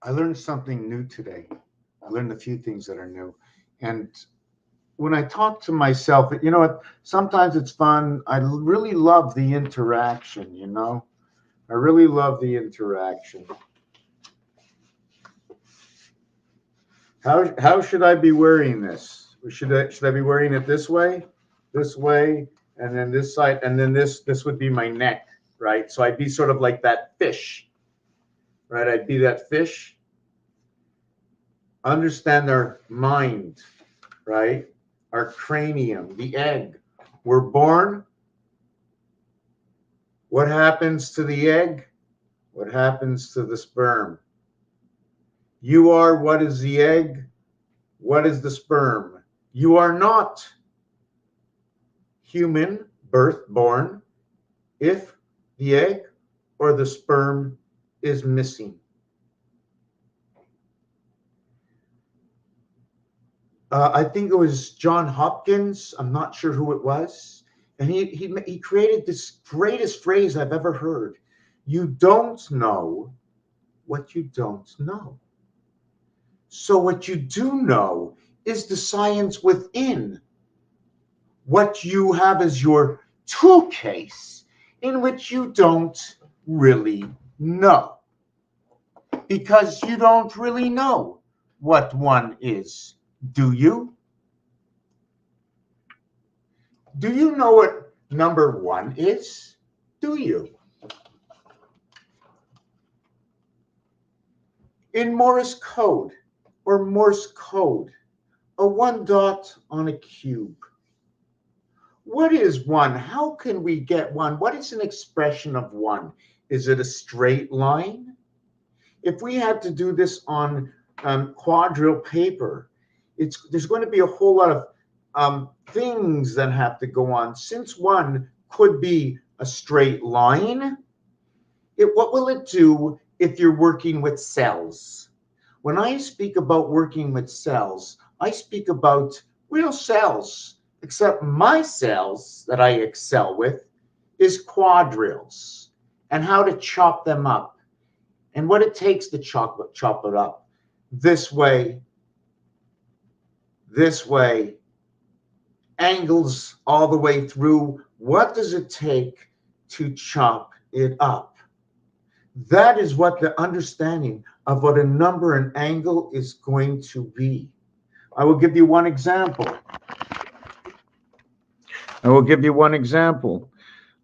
I learned something new today. I learned a few things that are new. And when I talk to myself, you know what? Sometimes it's fun. I really love the interaction, you know? I really love the interaction. How should I be wearing this? Should I be wearing it this way, and then this side, and then this would be my neck, right? So I'd be sort of like that fish, right? I'd be that fish. Understand our mind, right? Our cranium, the egg. We're born. What happens to the egg? What happens to the sperm? You are what is the egg? What is the sperm? You are not human, birth, born, if the egg or the sperm is missing. I think it was John Hopkins. I'm not sure who it was. And he created this greatest phrase I've ever heard. You don't know what you don't know. So what you do know is the science within what you have as your tool case in which you don't really know. Because you don't really know what one is, do you? Do you know what number one is? Do you? In Morse code or Morse code, a one dot on a cube. What is one? How can we get one? What is an expression of one? Is it a straight line? If we had to do this on quadrille paper, there's going to be a whole lot of things that have to go on. Since one could be a straight line, what will it do if you're working with cells? When I speak about working with cells, I speak about real cells, except my cells that I excel with is quadrilles and how to chop them up and what it takes to chop it up this way, angles all the way through. What does it take to chop it up? That is what the understanding of what a number and angle is going to be. I will give you one example.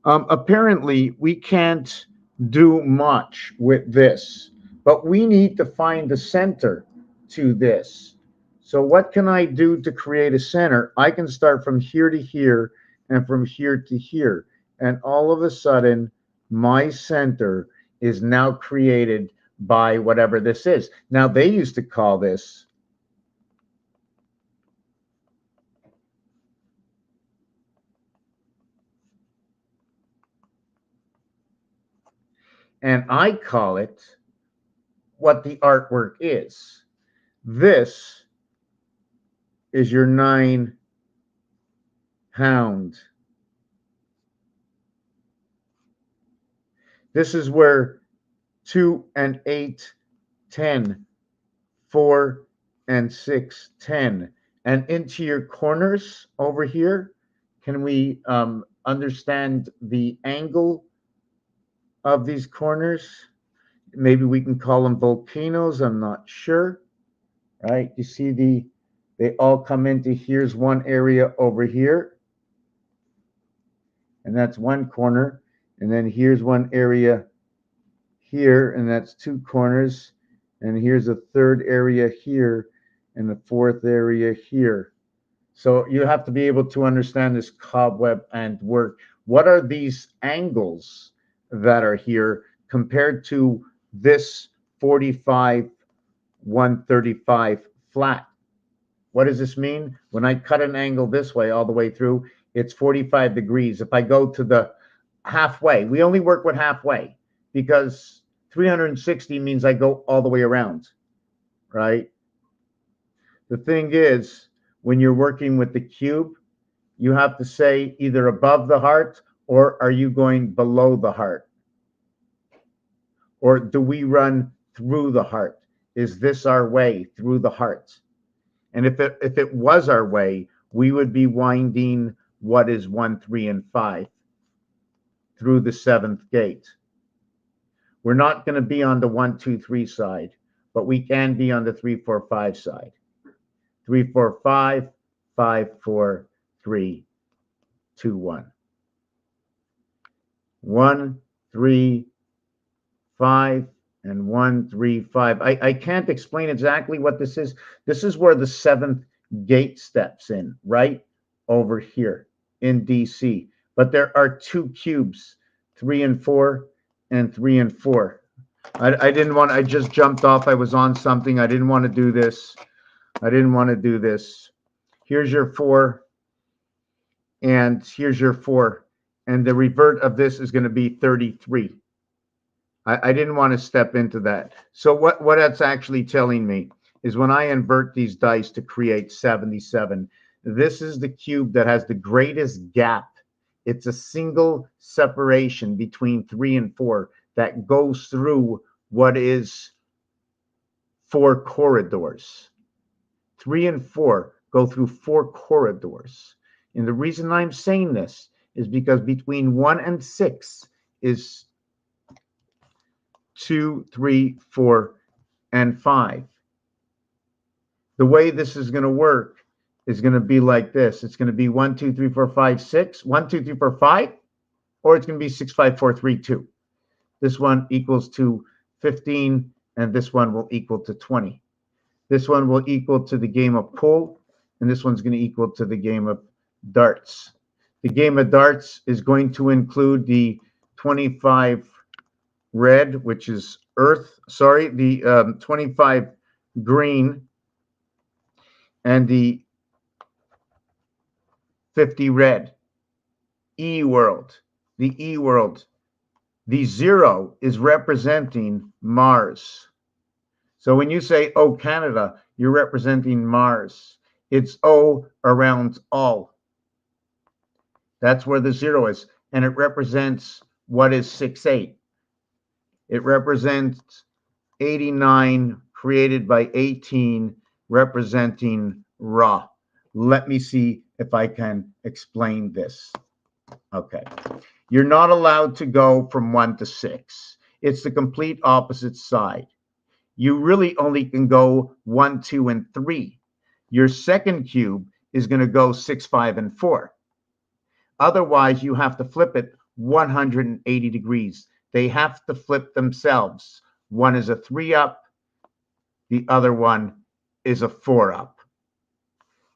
Apparently, we can't do much with this, but we need to find the center to this. So what can I do to create a center? I can start from here to here and from here to here. And all of a sudden, my center is now created by whatever this is. Now, they used to call this and I call it what the artwork is. This is your 9-hound. This is where 2 and 8, 10, 4 and 6, 10. And into your corners over here, can we understand the angle of these corners? Maybe we can call them volcanoes. I'm not sure. Right? You see they all come into here's one area over here. And that's one corner. And then here's one area here, and that's 2 corners. And here's a third area here, and the fourth area here. So you have to be able to understand this cobweb and work. What are these angles that are here compared to this 45, 135 flat? What does this mean? When I cut an angle this way all the way through, it's 45 degrees. If I go to the halfway, we only work with halfway because 360 means I go all the way around, right? The thing is, when you're working with the cube, you have to say either above the heart or are you going below the heart? Or do we run through the heart? is this our way through the heart? And if it was our way, we would be winding what is 1, 3, and 5 through the seventh gate. We're not going to be on the 1, 2, 3 side, but we can be on the 3, 4, 5 side. 3, 4, 5, 5, 4, 3, 2, 1. 1, 3, 5, and 1, 3, 5. I can't explain exactly what this is. This is where the seventh gate steps in, right over here in DC. But there are two cubes, 3 and 4, and 3 and 4. I didn't want, I just jumped off. I was on something. I didn't want to do this. I didn't want to do this. Here's your 4, and here's your 4. And the revert of this is going to be 33. I didn't want to step into that. So what that's actually telling me is when I invert these dice to create 77, this is the cube that has the greatest gap. It's a single separation between 3 and 4 that goes through what is 4 corridors. 3 and 4 go through 4 corridors. And the reason I'm saying this is because between 1 and 6 is 2, 3, 4, and 5. The way this is going to work is going to be like this. It's going to be 1, 2, 3, 4, 5, 6, 1, 2, 3, 4, 5, or it's going to be 6, 5, 4, 3, 2. This one equals to 15, and this one will equal to 20. This one will equal to the game of pool, and this one's going to equal to the game of darts. The game of darts is going to include the 25 red, which is earth, sorry, the 25 green, and the 50 red. E world, the E world. The 0 is representing Mars. So when you say, oh, Canada, you're representing Mars. It's O around all. That's where the 0 is. And it represents what is 6, 8. It represents 89 created by 18, representing Ra. Let me see if I can explain this. Okay. You're not allowed to go from 1 to 6. It's the complete opposite side. You really only can go 1, 2, and 3. Your second cube is going to go 6, 5, and 4. Otherwise, you have to flip it 180 degrees. They have to flip themselves. One is a 3 up. The other one is a 4 up.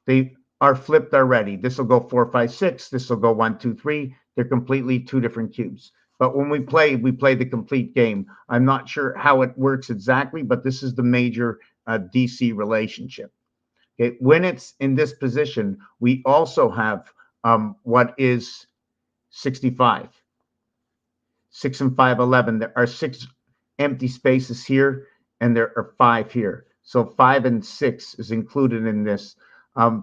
They are flipped already. This will go 4, 5, 6. This will go 1, 2, 3. They're completely two different cubes. But when we play the complete game. I'm not sure how it works exactly, but this is the major DC relationship. Okay, when it's in this position, we also have what is 65. 6 and 5, 11. There are 6 empty spaces here, and there are 5 here. So 5 and 6 is included in this.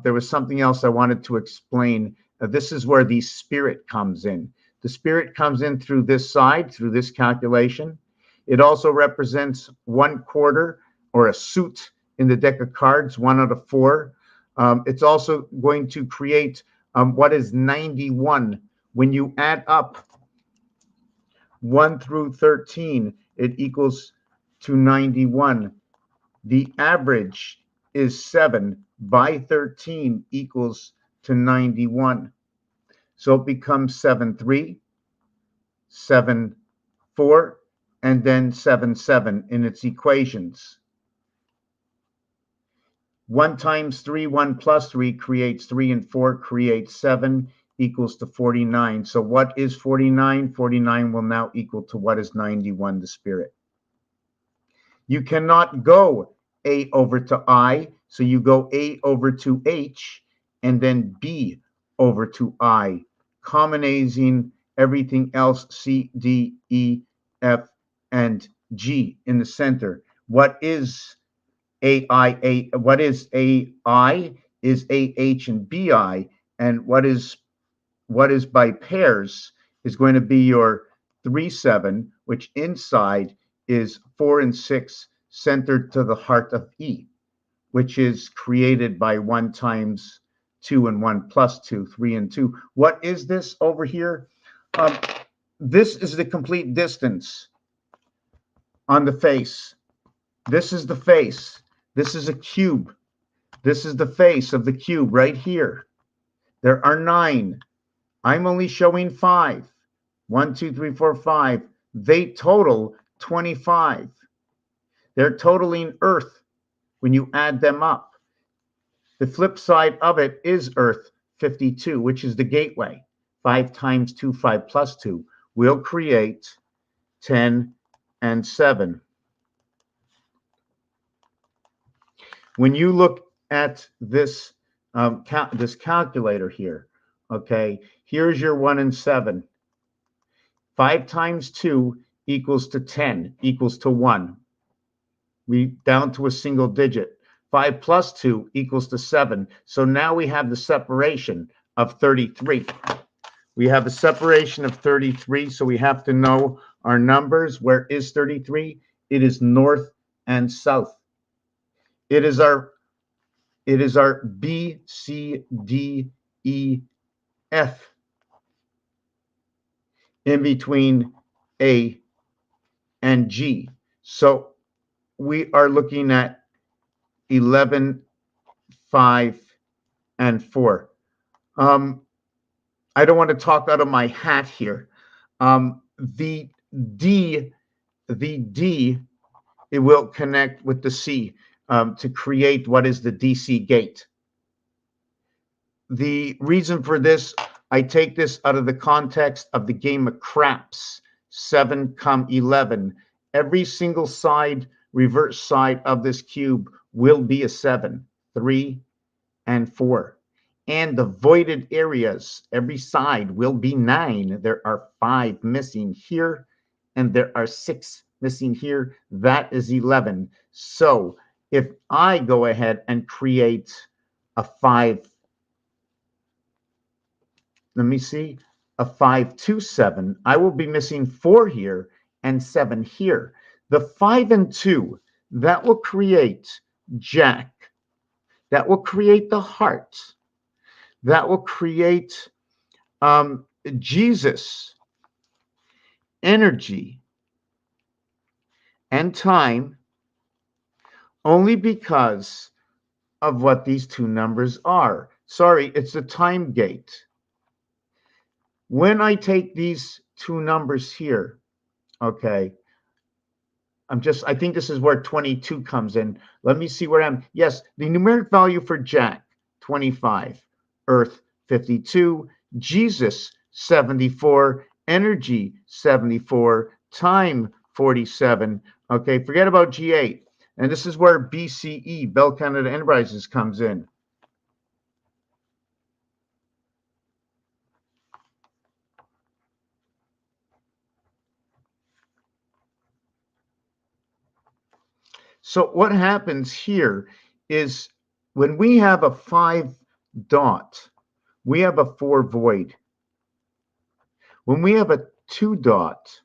There was something else I wanted to explain. This is where the spirit comes in. The spirit comes in through this side, through this calculation. It also represents 1/4 or a suit in the deck of cards, 1 out of 4. It's also going to create what is 91. When you add up 1 through 13, it equals to 91. The average is 7 by 13 equals to 91. So it becomes 7, 3, 7, 4, and then 7, 7 in its equations. 1 times 3, 1 plus 3 creates 3, and 4 creates 7 equals to 49. So what is 49? 49 will now equal to what is 91, the spirit. You cannot go A over to I, so you go A over to H, and then B over to I, commonizing everything else, C, D, E, F, and G in the center. What is AI? What is AI is AH and BI, and what is by pairs is going to be your 3, 7, which inside is 4 and 6, centered to the heart of E, which is created by 1 times 2 and 1 plus 2, 3 and 2. What is this over here? Um, this is the complete distance on the face. This is the face. This is a cube. This is the face of the cube right here. There are 9. I'm only showing 5. 1, 2, 3, 4, 5. They total 25. They're totaling Earth when you add them up. The flip side of it is Earth 52, which is the gateway. 5 times 2, 5 plus 2 will create 10 and 7. When you look at this this calculator here, okay, here's your 1 and 7. 5 times 2 equals to 10, equals to 1. We down to a single digit. 5 plus 2 equals to 7. So now we have the separation of 33. We have a separation of 33, so we have to know our numbers. Where is 33? It is north and south. It is our B, C, D, E, F in between A and G. So we are looking at 11, 5, and 4. I don't want to talk out of my hat here. The D, it will connect with the C to create what is the DC gate. The reason for this, I take this out of the context of the game of craps. 7 come 11. Every single side, reverse side of this cube will be a 7, 3, and 4. And the voided areas, every side will be 9. There are 5 missing here, and there are 6 missing here. That is 11. So if I go ahead and create a 5, let me see, a 5, 2, 7, I will be missing 4 here and 7 here. The 5 and 2, that will create Jack. That will create the heart. That will create Jesus, energy, and time, only because of what these two numbers are. Sorry, it's a time gate. When I take these two numbers here, okay, I think this is where 22 comes in. Let me see where I am. Yes, the numeric value for Jack, 25, Earth, 52, Jesus, 74, energy, 74, time, 47. Okay, forget about G8. And this is where BCE, Bell Canada Enterprises, comes in. So what happens here is when we have a 5 dot, we have a 4 void. When we have a 2 dot,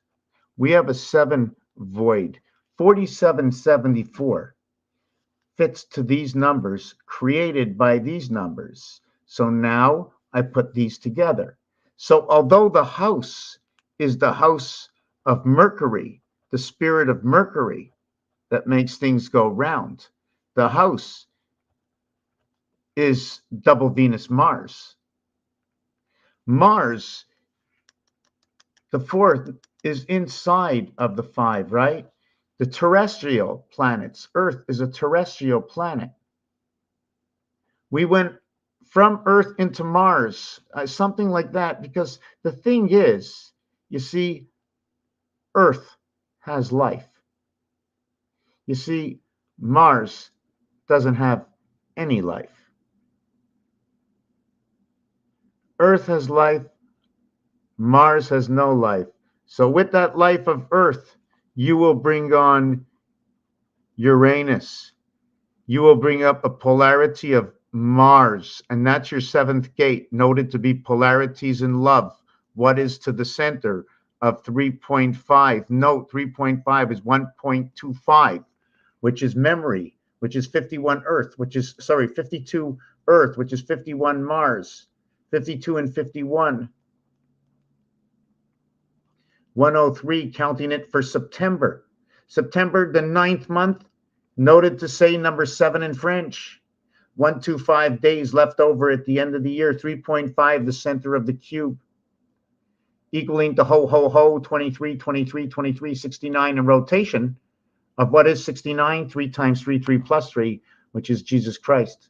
we have a 7 void. 4774 fits to these numbers created by these numbers. So now I put these together. So although the house is the house of Mercury, the spirit of Mercury that makes things go round, the house is double Venus Mars. Mars, the 4th, is inside of the 5, right? The terrestrial planets. Earth is a terrestrial planet. We went from Earth into Mars, something like that, because the thing is, you see, Earth has life. You see, Mars doesn't have any life. Earth has life, Mars has no life. So with that life of Earth, you will bring on Uranus. You will bring up a polarity of Mars, and that's your 7th gate, noted to be polarities in love. What is to the center of 3.5? Note 3.5 is 1.25. which is memory, which is 51 Earth, which is, sorry, 52 Earth, which is 51 Mars, 52 and 51. 103, counting it for September. September, the 9th month, noted to say number 7 in French. 125 days left over at the end of the year, 3.5, the center of the cube, equaling to ho, ho, ho, 23, 23, 23, 69 in rotation of what is 69, 3 times 3, 3 plus 3, which is Jesus Christ.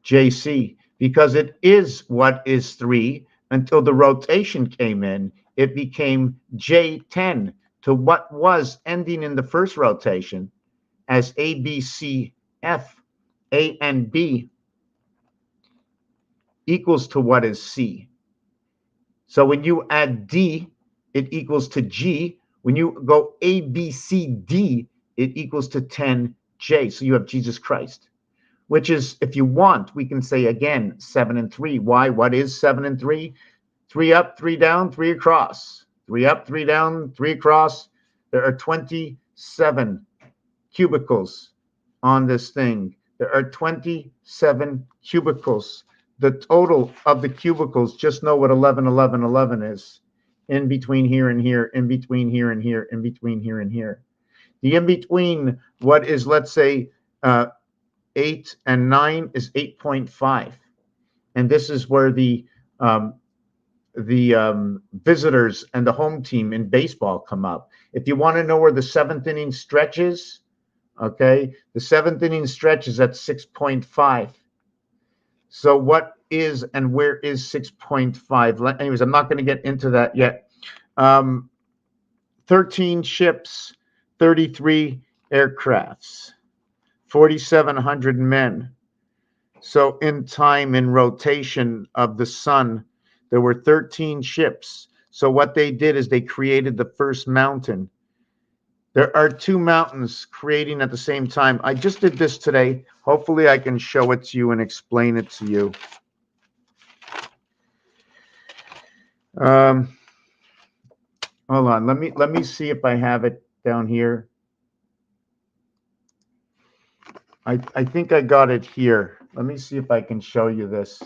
JC, because it is what is 3 until the rotation came in, it became J10 to what was ending in the first rotation as A, B, C, F, A, and B equals to what is C. So when you add D, it equals to G. When you go A, B, C, D, it equals to 10J. So you have Jesus Christ, which is, if you want, we can say again, 7 and 3. Why? What is 7 and 3? 3 up, 3 down, 3 across. 3 up, 3 down, 3 across. There are 27 cubicles on this thing. There are 27 cubicles. The total of the cubicles, just know what 11, 11, 11 is. In between here and here, in between here and here, in between here and here. The in between, what is, let's say, 8 and 9 is 8.5. And this is where the visitors and the home team in baseball come up. If you want to know where the 7th inning stretch is, okay, the 7th inning stretch is at 6.5. So what is and where is 6.5? Anyways, I'm not going to get into that yet. 13 ships, 33 aircrafts, 4,700 men. So in time, in rotation of the sun, there were 13 ships. So what they did is they created the first mountain. There are 2 mountains creating at the same time. I just did this today. Hopefully I can show it to you and explain it to you. Hold on. Let me see if I have it down here. I think I got it here. Let me see if I can show you this.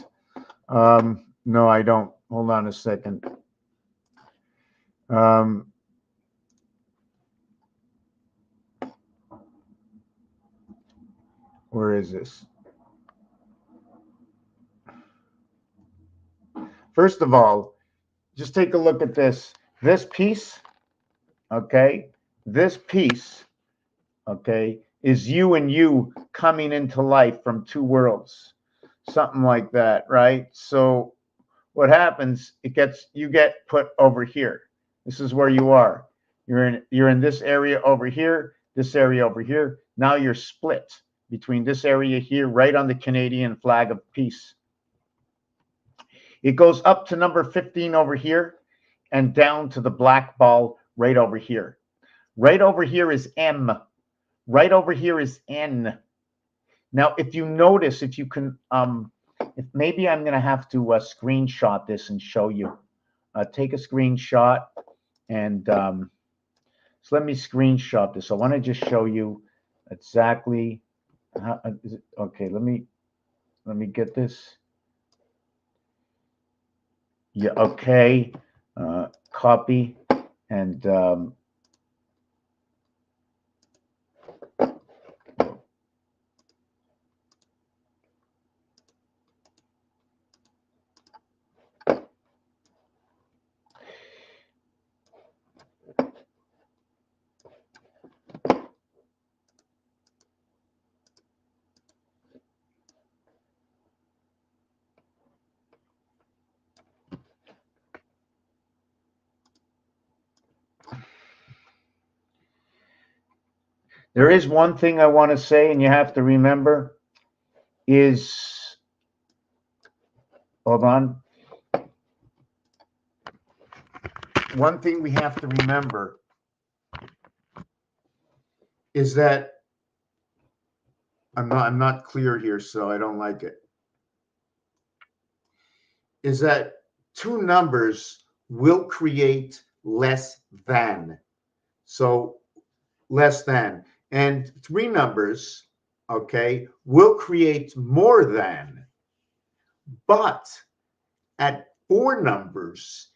No, I don't. Hold on a second. Where is this? First of all, just take a look at this. This piece, okay? This piece, okay, is you and you coming into life from 2 worlds. Something like that, right? So what happens, you get put over here. This is where you are. You're in this area over here, this area over here. Now you're split between this area here, right on the Canadian flag of peace. It goes up to number 15 over here and down to the black ball right over here. Right over here is M. Right over here is N. Now, if you notice, if you can, if maybe I'm going to have to screenshot this and show you. Take a screenshot and so let me screenshot this. I want to just show you exactly how is it. Okay, let me get this. Yeah, okay. Copy and there is one thing I want to say, and you have to remember is, hold on. One thing we have to remember is that I'm not clear here, so I don't like it. Is that 2 numbers will create less than. So less than. And three numbers, okay, will create more than. But at four numbers,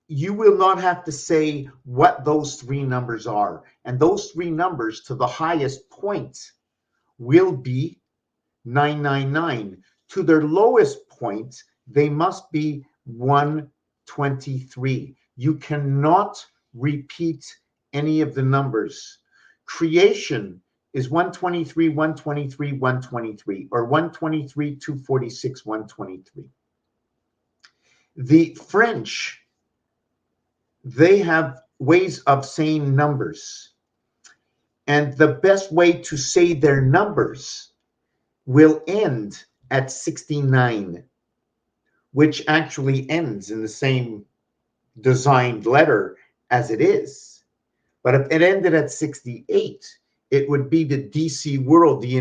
you will not have to say what those three numbers are. And those three numbers to the highest point will be 999. To their lowest point, they must be 123. You cannot repeat any of the numbers. Creation is 123, 123, 123, or 123, 246, 123. The French, they have ways of saying numbers. And the best way to say their numbers will end at 69, which actually ends in the same designed letter as it is. But if it ended at 68, it would be the DC world, the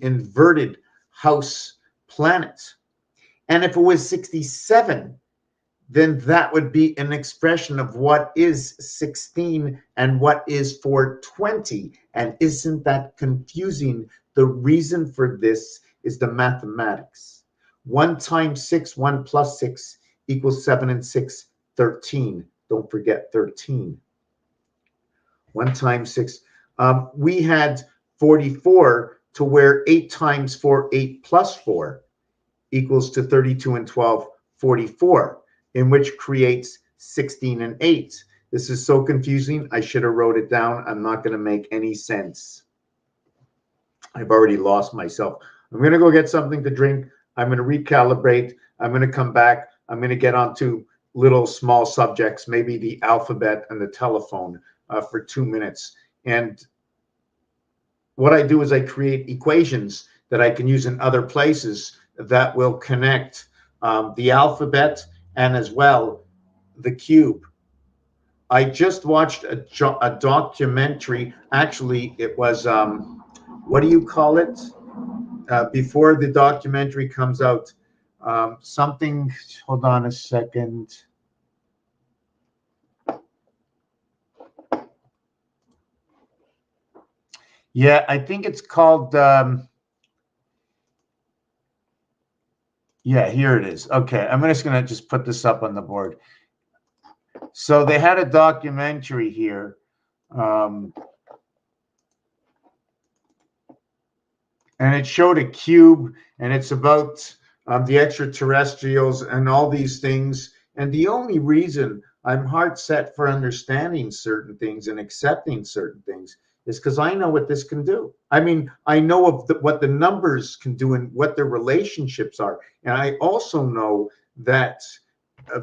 inverted house planet. And if it was 67, then that would be an expression of what is 16 and what is 420. And isn't that confusing? The reason for this is the mathematics. 1 times 6, 1 plus 6 equals 7 and 6, 13. Don't forget 13. 1 times 6. We had 44 to where 8 times 4, 8 plus 4 equals to 32 and 12, 44. In which creates 16 and 8. This is so confusing. I should have wrote it down. I'm not going to make any sense. I've already lost myself. I'm going to go get something to drink. I'm going to recalibrate. I'm going to come back. I'm going to get onto little small subjects, maybe the alphabet and the telephone for 2 minutes. And what I do is I create equations that I can use in other places that will connect the alphabet and as well the cube. I just watched a documentary. Actually, it was, what do you call it? Before the documentary comes out, something, hold on a second. Yeah, I think it's called, yeah, here it is. Okay, I'm just going to just put this up on the board. So they had a documentary here. And it showed a cube, and it's about the extraterrestrials and all these things. And the only reason I'm hard set for understanding certain things and accepting certain things is because I know what this can do. I mean, I know of what the numbers can do and what their relationships are. And I also know that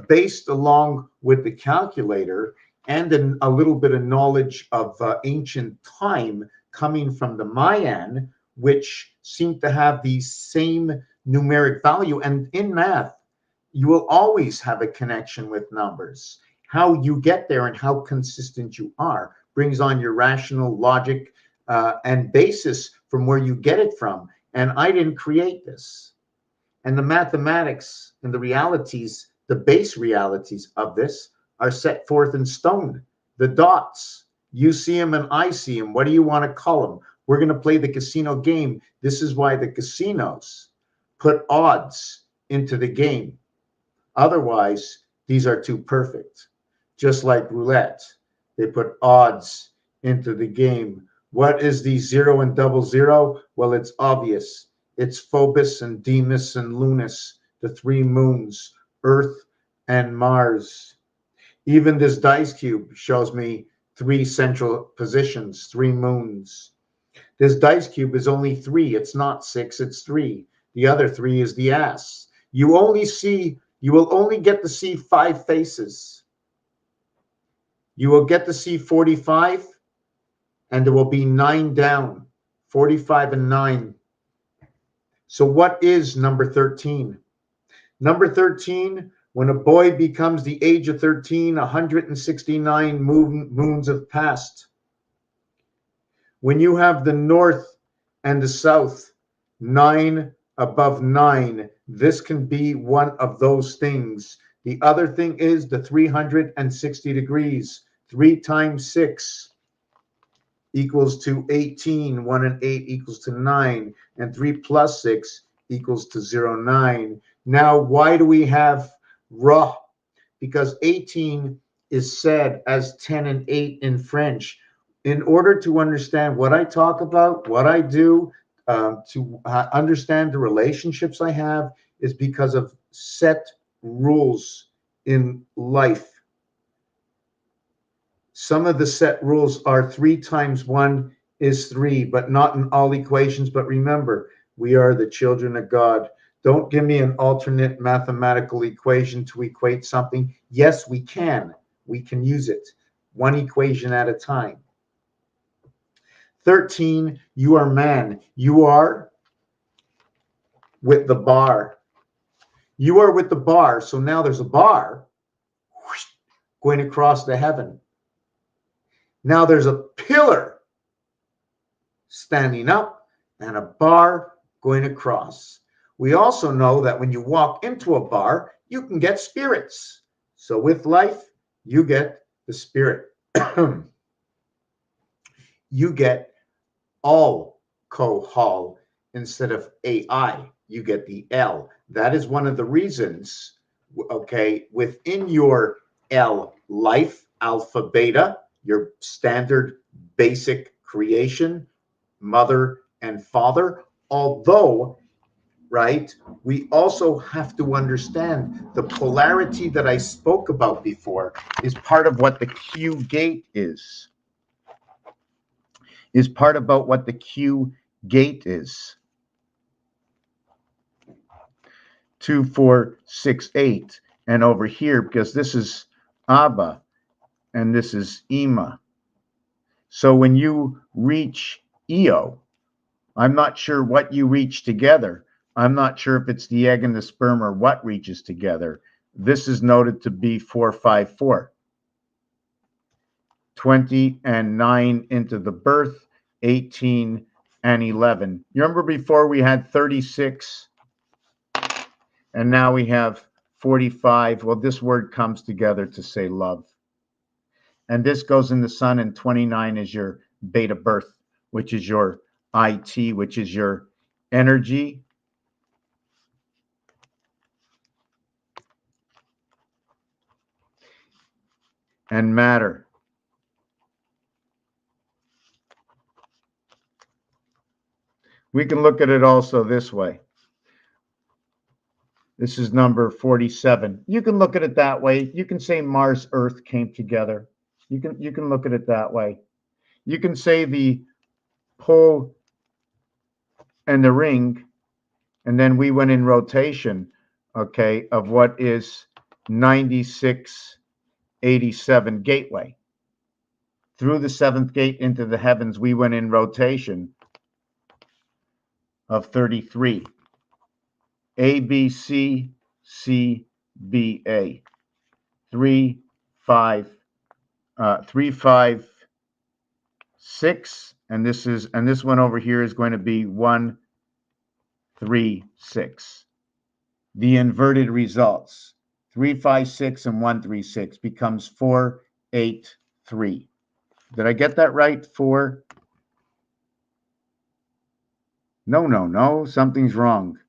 based along with the calculator and a little bit of knowledge of ancient time coming from the Mayan, which seem to have the same numeric value. And in math, you will always have a connection with numbers. How you get there and how consistent you are brings on your rational logic and basis from where you get it from. And I didn't create this. And the mathematics and the realities, the base realities of this are set forth in stone. The dots, you see them and I see them. What do you want to call them? We're going to play the casino game. This is why the casinos put odds into the game. Otherwise, these are too perfect. Just like roulette, they put odds into the game. What is the 0 and 00? Well, it's obvious. It's Phobos and Deimos and Lunas, the three moons, Earth and Mars. Even this dice cube shows me three central positions, three moons. This dice cube is only 3. It's not 6, it's 3. The other 3 is the ass. You will only get to see 5 faces. You will get to see 45, and there will be 9 down, 45 and 9. So what is number 13? Number 13, when a boy becomes the age of 13, 169 moons have passed. When you have the north and the south, 9 above 9, this can be one of those things. The other thing is the 360 degrees, 3 times 6. equals to 18. 1 and 8 equals to 9. And 3 plus 6 equals to 0, 9. Now, why do we have Ra? Because 18 is said as 10 and 8 in French. In order to understand what I talk about, what I do, to understand the relationships I have, is because of set rules in life. Some of the set rules are 3 times 1 is 3, but not in all equations. But remember, we are the children of God. Don't give me an alternate mathematical equation to equate something. Yes, we can. We can use it. One equation at a time. 13, you are man. You are with the bar. You are with the bar. So now there's a bar going across the heaven. Now there's a pillar standing up and a bar going across. We also know that when you walk into a bar, you can get spirits. So with life, you get the spirit. You get alcohol instead of AI. You get the L. That is one of the reasons, okay, within your L life, alpha, beta, your standard basic creation, mother and father, although, right, we also have to understand the polarity that I spoke about before is part of what the Q gate is part about what the Q gate is. 2, 4, 6, 8. And over here, because this is Abba and this is Ima. So when you reach Eo, I'm not sure what you reach together. I'm not sure if it's the egg and the sperm or what reaches together. This is noted to be 4, 5, 4. 20 and 9 into the birth, 18 and 11. You remember before we had 36 and now we have 45. Well, this word comes together to say love. And this goes in the sun, and 29 is your beta birth, which is your IT, which is your energy. And matter. We can look at it also this way. This is number 47. You can look at it that way. You can say Mars, Earth came together. You can look at it that way. You can say the pole and the ring, and then we went in rotation, okay, of what is 9687 gateway. Through the 7th gate into the heavens, we went in rotation of 33. A, B, C, C, B, A. 3, 5, 3, 5, 6, and this one over here is going to be 1, 3, 6. The inverted results, 3, 5, 6, and 1, 3, 6 becomes 4, 8, 3. Did I get that right? 4. No, something's wrong.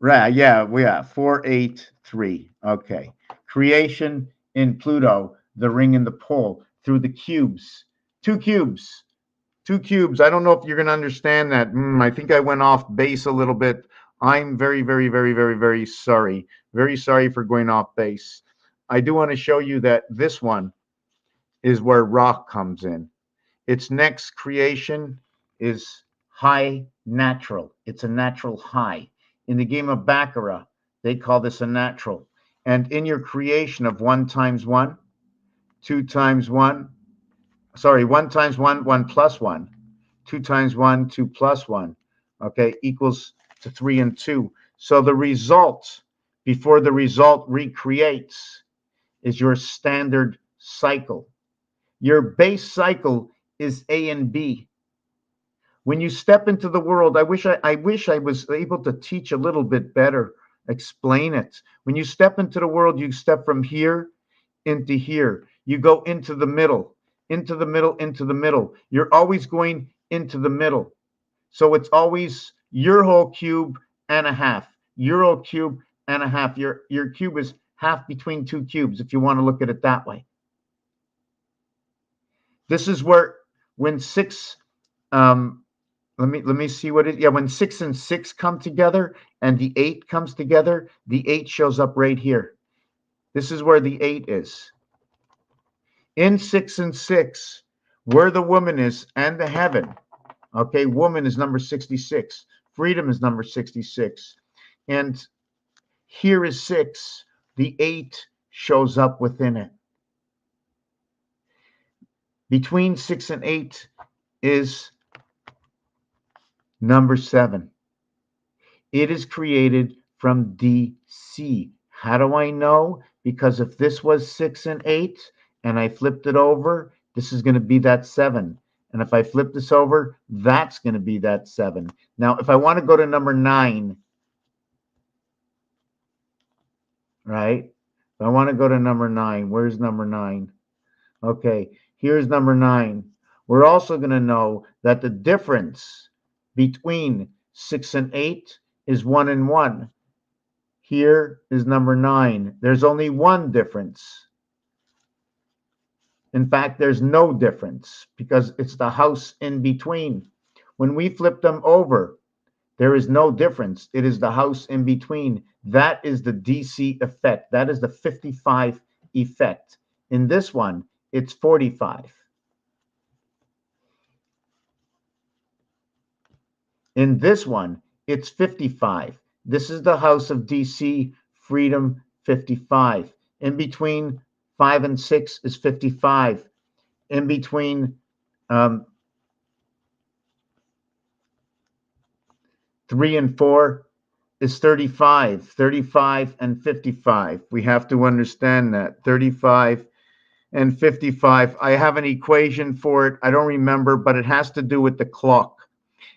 Right, yeah, 4, 8, 3. Okay. Creation in Pluto, the ring and the pole, through the cubes. 2 cubes. 2 cubes. I don't know if you're going to understand that. I think I went off base a little bit. I'm very, very, very, very, very sorry. Very sorry for going off base. I do want to show you that this one is where rock comes in. Its next creation is high natural. It's a natural high. In the game of Baccarat, they call this a natural. And in your creation of 1 times 1, 2 times 1, 1 times 1, 1 plus 1, 2 times 1, 2 plus 1, okay, equals to 3 and 2. So the result, before the result recreates, is your standard cycle. Your base cycle is A and B. When you step into the world, I wish I was able to teach a little bit better, explain it. When you step into the world, you step from here into here. You go into the middle. into the middle, into the middle. You're always going into the middle. So it's always your whole cube and a half, your whole cube and a half. Your cube is half between two cubes, if you want to look at it that way. This is where when six, let me see what it. Yeah, when 6 and 6 come together and the 8 comes together, the 8 shows up right here. This is where the 8 is. In 6 and 6, where the woman is and the heaven. Okay, woman is number 66. Freedom is number 66. And here is 6. The 8 shows up within it. Between 6 and 8 is number 7. It is created from DC. How do I know? Because if this was 6 and 8 and I flipped it over, this is going to be that 7. And if I flip this over, that's going to be that 7. Now, if I want to go to number 9, right? If I want to go to number 9, where's number 9? Okay, here's number 9. We're also going to know that the difference between 6 and 8 is 1 and 1. Here is number 9. There's only one difference. In fact, there's no difference because it's the house in between. When we flip them over, there is no difference. It is the house in between. That is the DC effect. That is the 55 effect. In this one, it's 45. In this one, it's 55. This is the house of DC, freedom, 55. In between 5 and 6 is 55. In between 3 and 4 is 35. 35 and 55. We have to understand that. 35 and 55. I have an equation for it. I don't remember, but it has to do with the clock.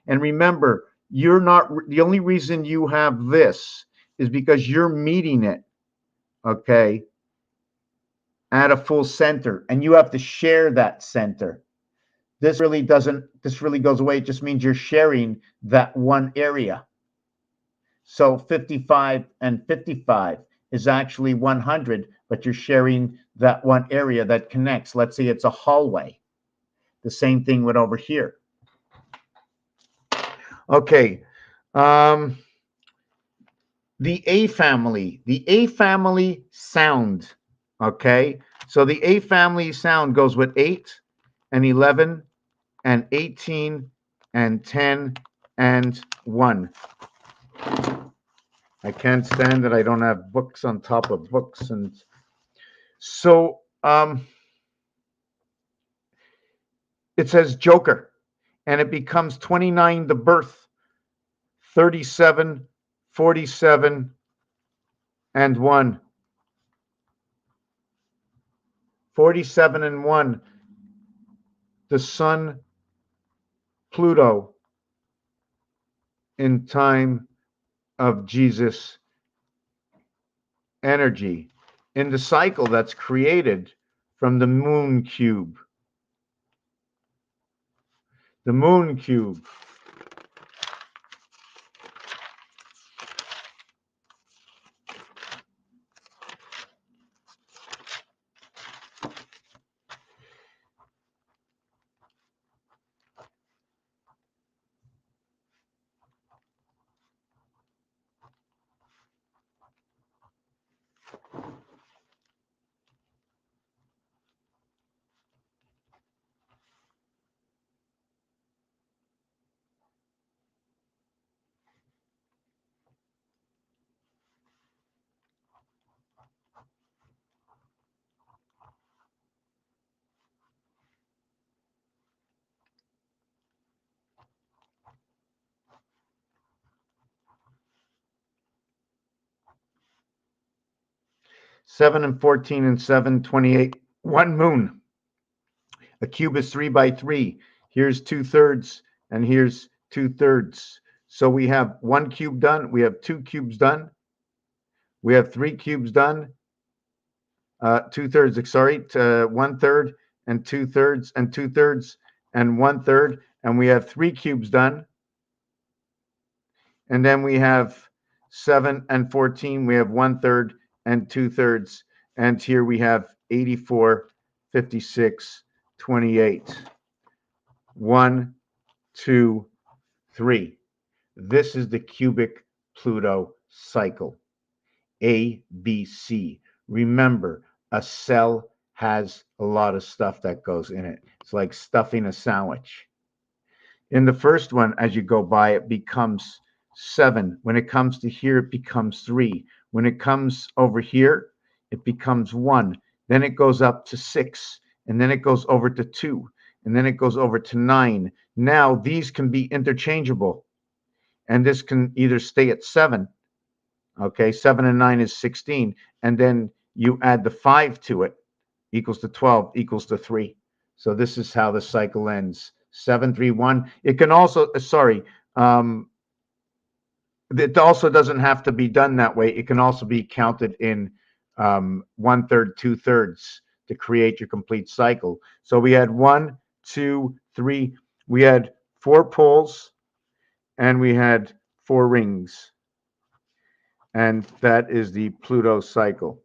And remember, you're not, the only reason you have this is because you're meeting it, okay, at a full center, and you have to share that center. This really goes away. It just means you're sharing that one area. So 55 and 55 is actually 100, but you're sharing that one area that connects. Let's say it's a hallway. The same thing with over here. Okay. The A family sound. Okay. So the A family sound goes with 8 and 11 and 18 and 10 and 1. I can't stand that I don't have books on top of books. And so it says Joker, and it becomes 29, the birth, 37, 47, and 1. 47 and 1. The sun, Pluto, in time of Jesus energy, in the cycle that's created from the moon cube. The moon cube. Seven and 14 and 7, 28. One moon. A cube is 3 by 3. Here's 2/3, and here's 2/3. So we have one cube done. We have two cubes done. We have three cubes done. 2/3, sorry, 1/3, and 2/3 and 2/3 and 1/3. And we have 3 cubes done. And then we have 7 and 14. We have 1/3 and 2/3. And here we have 84, 56, 28. 1, 2, 3. This is the cubic Pluto cycle. A, B, C. Remember, a cell has a lot of stuff that goes in it. It's like stuffing a sandwich. In the first one, as you go by, it becomes 7. When it comes to here, it becomes 3. When it comes over here, it becomes 1. Then it goes up to 6. And then it goes over to 2. And then it goes over to 9. Now, these can be interchangeable. And this can either stay at 7. Okay, 7 and 9 is 16. And then you add the 5 to it, equals to 12, equals to 3. So this is how the cycle ends. 7, 3, 1. It can also, it also doesn't have to be done that way. It can also be counted in 1/3, 2/3 to create your complete cycle. So we had 1, 2, 3. We had 4 poles and we had 4 rings. And that is the Pluto cycle.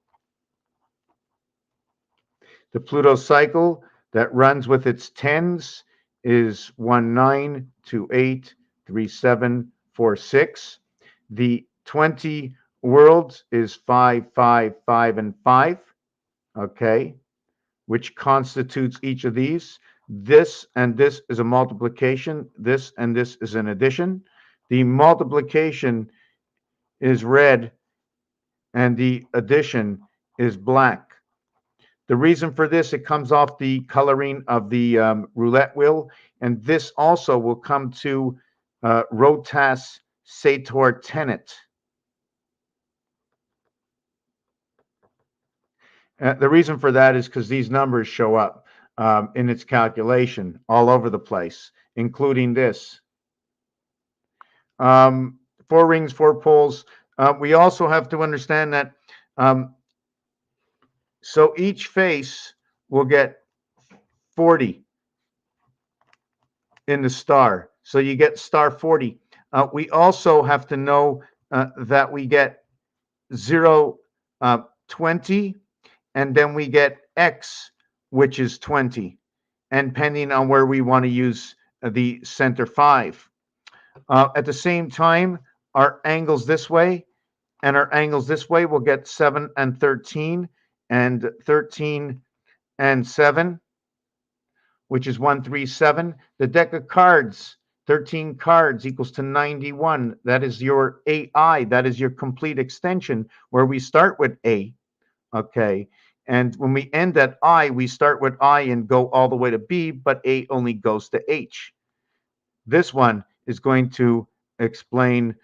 The Pluto cycle that runs with its tens is 1, 9, 2, 8, 3, 7, 4, 6. The 20 worlds is 5, 5, 5, and 5, okay, which constitutes each of these. This and this is a multiplication. This and this is an addition. The multiplication is red and the addition is black. The reason for this, it comes off the coloring of the roulette wheel, and this also will come to rotas sator tenet. The reason for that is because these numbers show up in its calculation all over the place, including this. 4 rings, 4 poles. We also have to understand that so each face will get 40 in the star. So you get star 40. We also have to know that we get 0, 20, and then we get x, which is 20, and depending on where we want to use the center 5. At the same time, our angles this way and our angles this way will get 7 and 13, and 13 and 7, which is 137. The deck of cards, 13 cards equals to 91. That is your AI. That is your complete extension, where we start with A, okay? And when we end at I, we start with I and go all the way to B, but A only goes to H. This one is going to explain,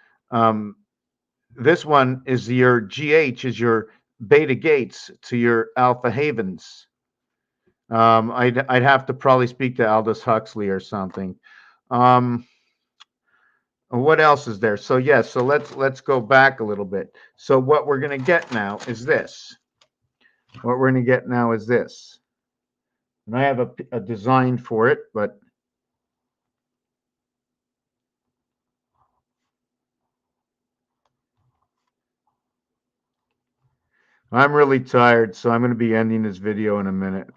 this one is your GH, is your beta gates to your alpha havens. I'd have to probably speak to Aldous Huxley or something. What else is there? So yes, so let's go back a little bit. So what we're going to get now is this. What we're going to get now is this. And I have a design for it, but I'm really tired, so I'm going to be ending this video in a minute.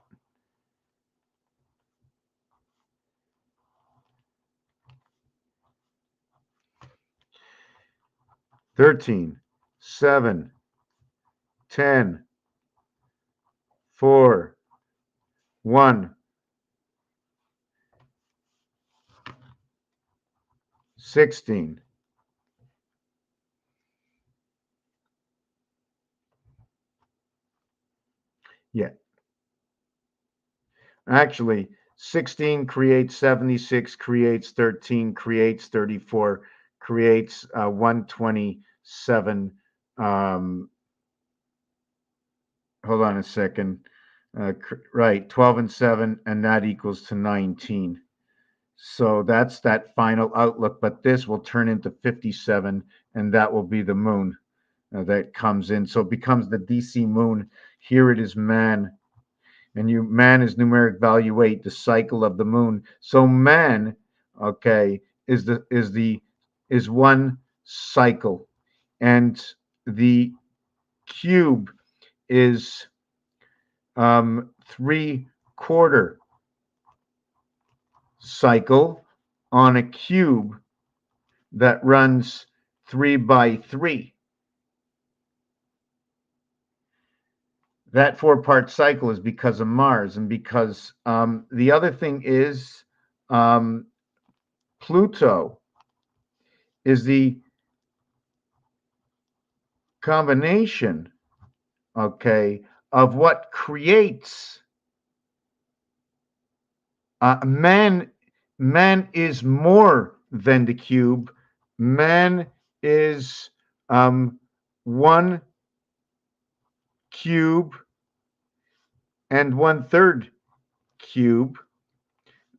"13, 7, 10, 4, 1, 16. Yeah. Actually, 16 creates 76, creates 13, creates 34, creates 127. Hold on a second. Right, 12 and 7, and that equals to 19. So that's that final outlook, but this will turn into 57, and that will be the moon that comes in. So it becomes the DC moon. Here it is man. and man is numeric value 8, the cycle of the moon. So man, okay, is one cycle, and the cube is 3/4 cycle on a cube that runs 3 by 3. That 4-part cycle is because of Mars, and because the other thing is um, Pluto is the combination, okay, of what creates man. Man is more than the cube. Man is one cube and 1/3 cube.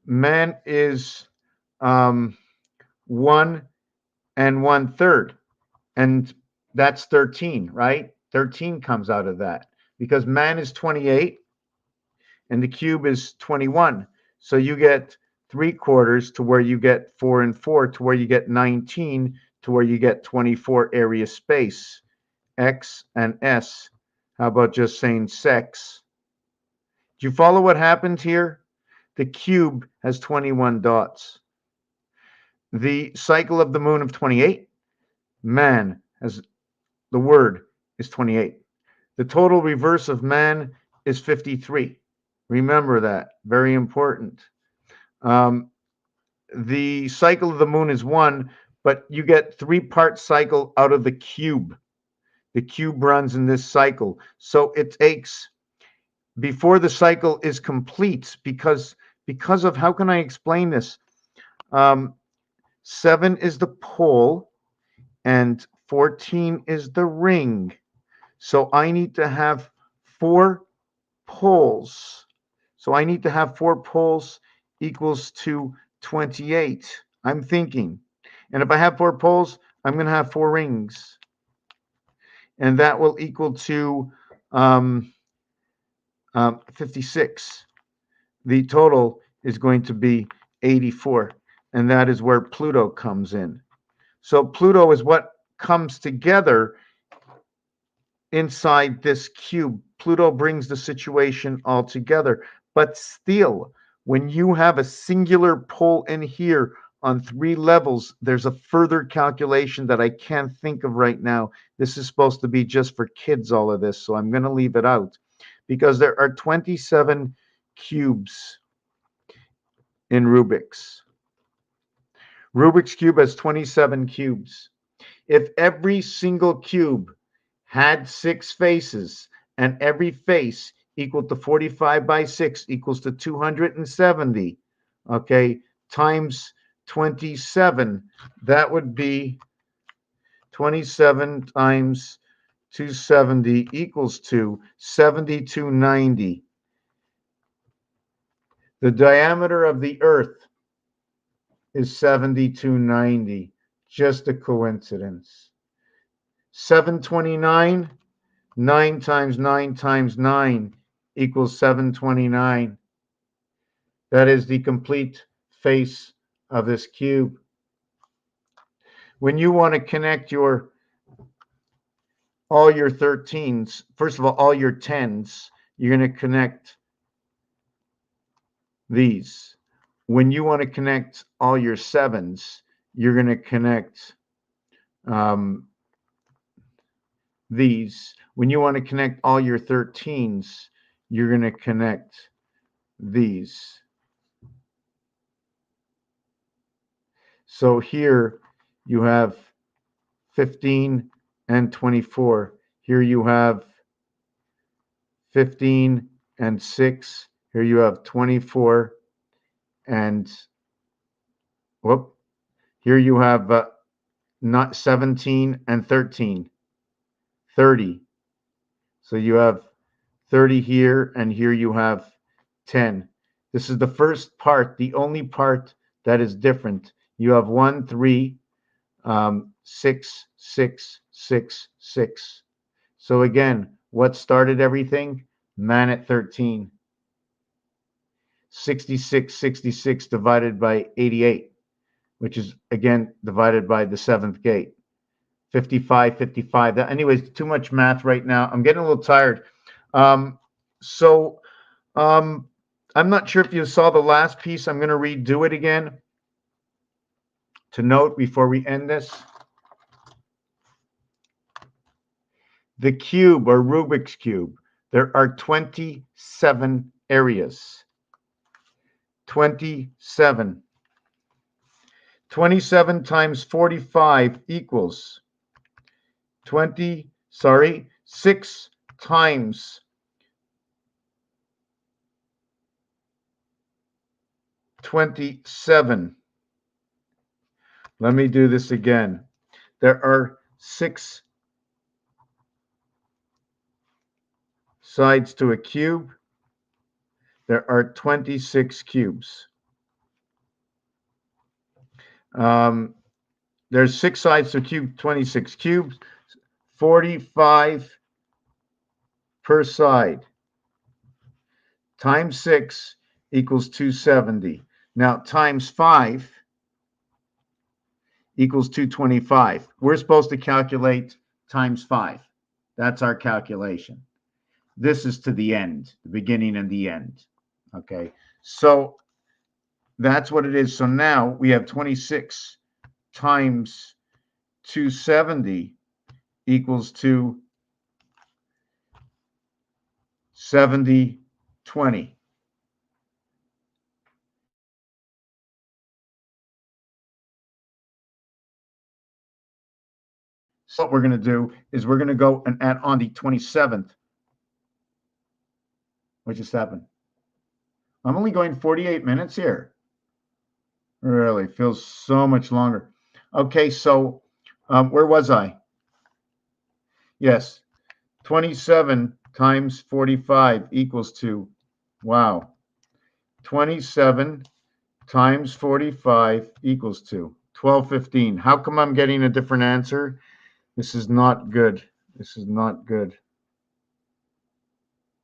Man is 1 and 1/3, and that's 13, right? 13 comes out of that because man is 28 and the cube is 21. So you get 3/4 to where you get 4 and 4 to where you get 19 to where you get 24 area space. X and S. How about just saying sex? Do you follow what happened here? The cube has 21 dots. The cycle of the moon of 28, man has the word is 28. The total reverse of man is 53. Remember that. Very important. Um, the cycle of the moon is 1, but you get 3-part cycle out of the cube. The cube runs in this cycle. So it takes, before the cycle is complete, because of, how can I explain this? 7 is the pole and 14 is the ring. So I need to have 4 poles. So I need to have 4 poles equals to 28. I'm thinking. And if I have 4 poles, I'm going to have 4 rings. And that will equal to 56. The total is going to be 84. And that is where Pluto comes in. So Pluto is what comes together inside this cube. Pluto brings the situation all together. But still, when you have a singular pole in here on 3 levels, there's a further calculation that I can't think of right now. This is supposed to be just for kids, all of this, so I'm going to leave it out. Because there are 27 cubes in Rubik's. Rubik's Cube has 27 cubes. If every single cube had 6 faces and every face equal to 45 by 6 equals to 270, okay, times 27, that would be 27 times 270 equals to 7290. The diameter of the Earth is 7290. Just a coincidence. 729, 9 times 9 times 9 equals 729. That is the complete face of this cube. When you want to connect all your 13s, first of all your 10s, you're going to connect these. When you want to connect all your 7s, you're going to connect these. When you want to connect all your 13s, you're going to connect these. So here you have 15 and 24. Here you have 15 and 6. Here you have 24 and whoop. Here you have not 17 and 13. 30. So you have 30 here, and here you have 10. This is the first part, the only part that is different. You have 1, 3, 6, 6, 6, 6. So again, what started everything? Man at 13. 66 divided by 88, which is, again, divided by the seventh gate. 55. That, anyways, too much math right now. I'm getting a little tired. So I'm not sure if you saw the last piece. I'm going to redo it again to note before we end this. The cube, or Rubik's Cube, there are 27 areas. 27. 27 times 45 equals 6 times 27. Let me do this again. There are 6 sides to a cube. There are 26 cubes. There's 6 sides to a cube, 26 cubes, 45 per side. Times 6 equals 270. Now, times 5 equals 225. We're supposed to calculate times 5. That's our calculation. This is to the end, the beginning and the end. Okay, so that's what it is. So now we have 26 times 270 equals to 70, 20. So what we're going to do is we're going to go and add on the 27th. What just happened? I'm only going 48 minutes here. Really feels so much longer. Okay, so where was I? Yes, 27 times 45 equals to, wow, 27 times 45 equals to 1215. How come I'm getting a different answer? This is not good. This is not good.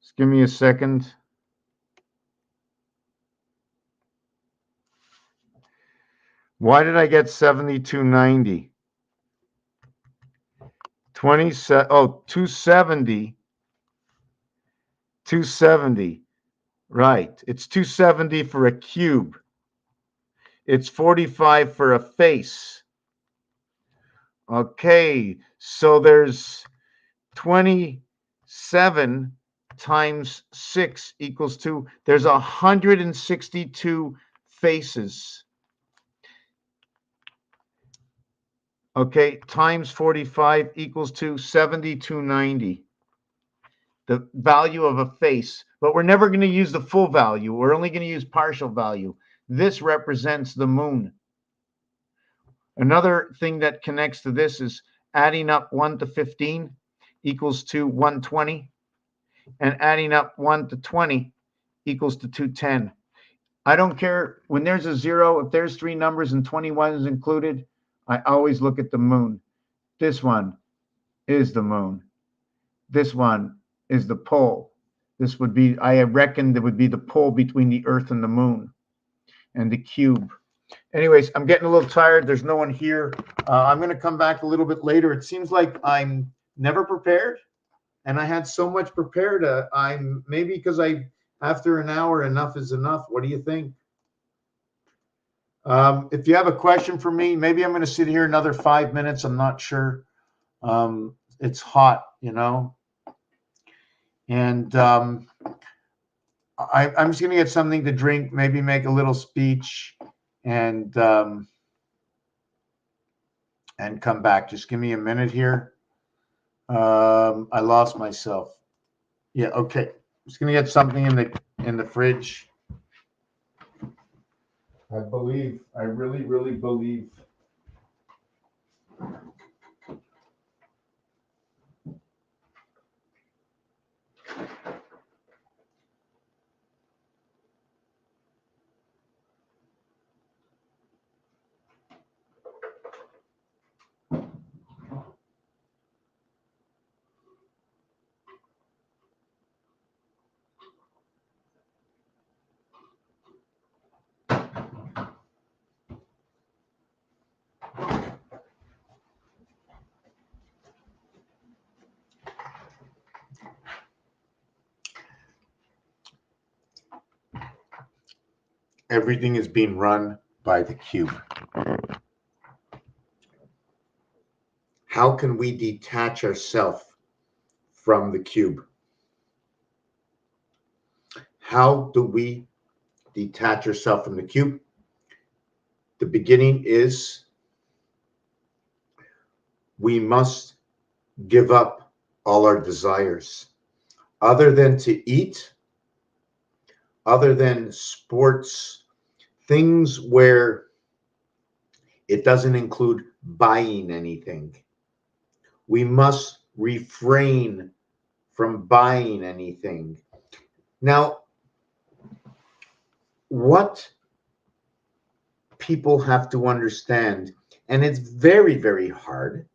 Just give me a second. Why did I get 7290? 270. 270. Right. It's 270 for a cube. It's 45 for a face. Okay, so there's 27 times 6 equals 2. There's 162 faces. Okay, times 45 equals to 7290. The value of a face. But we're never going to use the full value. We're only going to use partial value. This represents the moon. Another thing that connects to this is adding up 1 to 15 equals to 120. And adding up 1 to 20 equals to 210. I don't care. When there's a 0, if there's 3 numbers and 21 is included, I always look at the moon. This one is the moon. This one is the pole. This would be, I reckon, that would be the pole between the Earth and the moon and the cube. Anyways, I'm getting a little tired. There's no one here. I'm going to come back a little bit later. It seems like I'm never prepared, and I had so much prepared. I'm maybe because after an hour, enough is enough. What do you think? If you have a question for me, maybe I'm going to sit here another 5 minutes. I'm not sure. It's hot, and I'm just going to get something to drink, maybe make a little speech, and come back. Just give me a minute here. I lost myself. Yeah, okay. Just going to get something in the fridge. I really, really believe. Everything is being run by the cube. How can we detach ourselves from the cube? How do we detach ourselves from the cube? The beginning is we must give up all our desires. Other than to eat, other than sports, things where it doesn't include buying anything. We must refrain from buying anything. Now, what people have to understand, and it's very, very hard.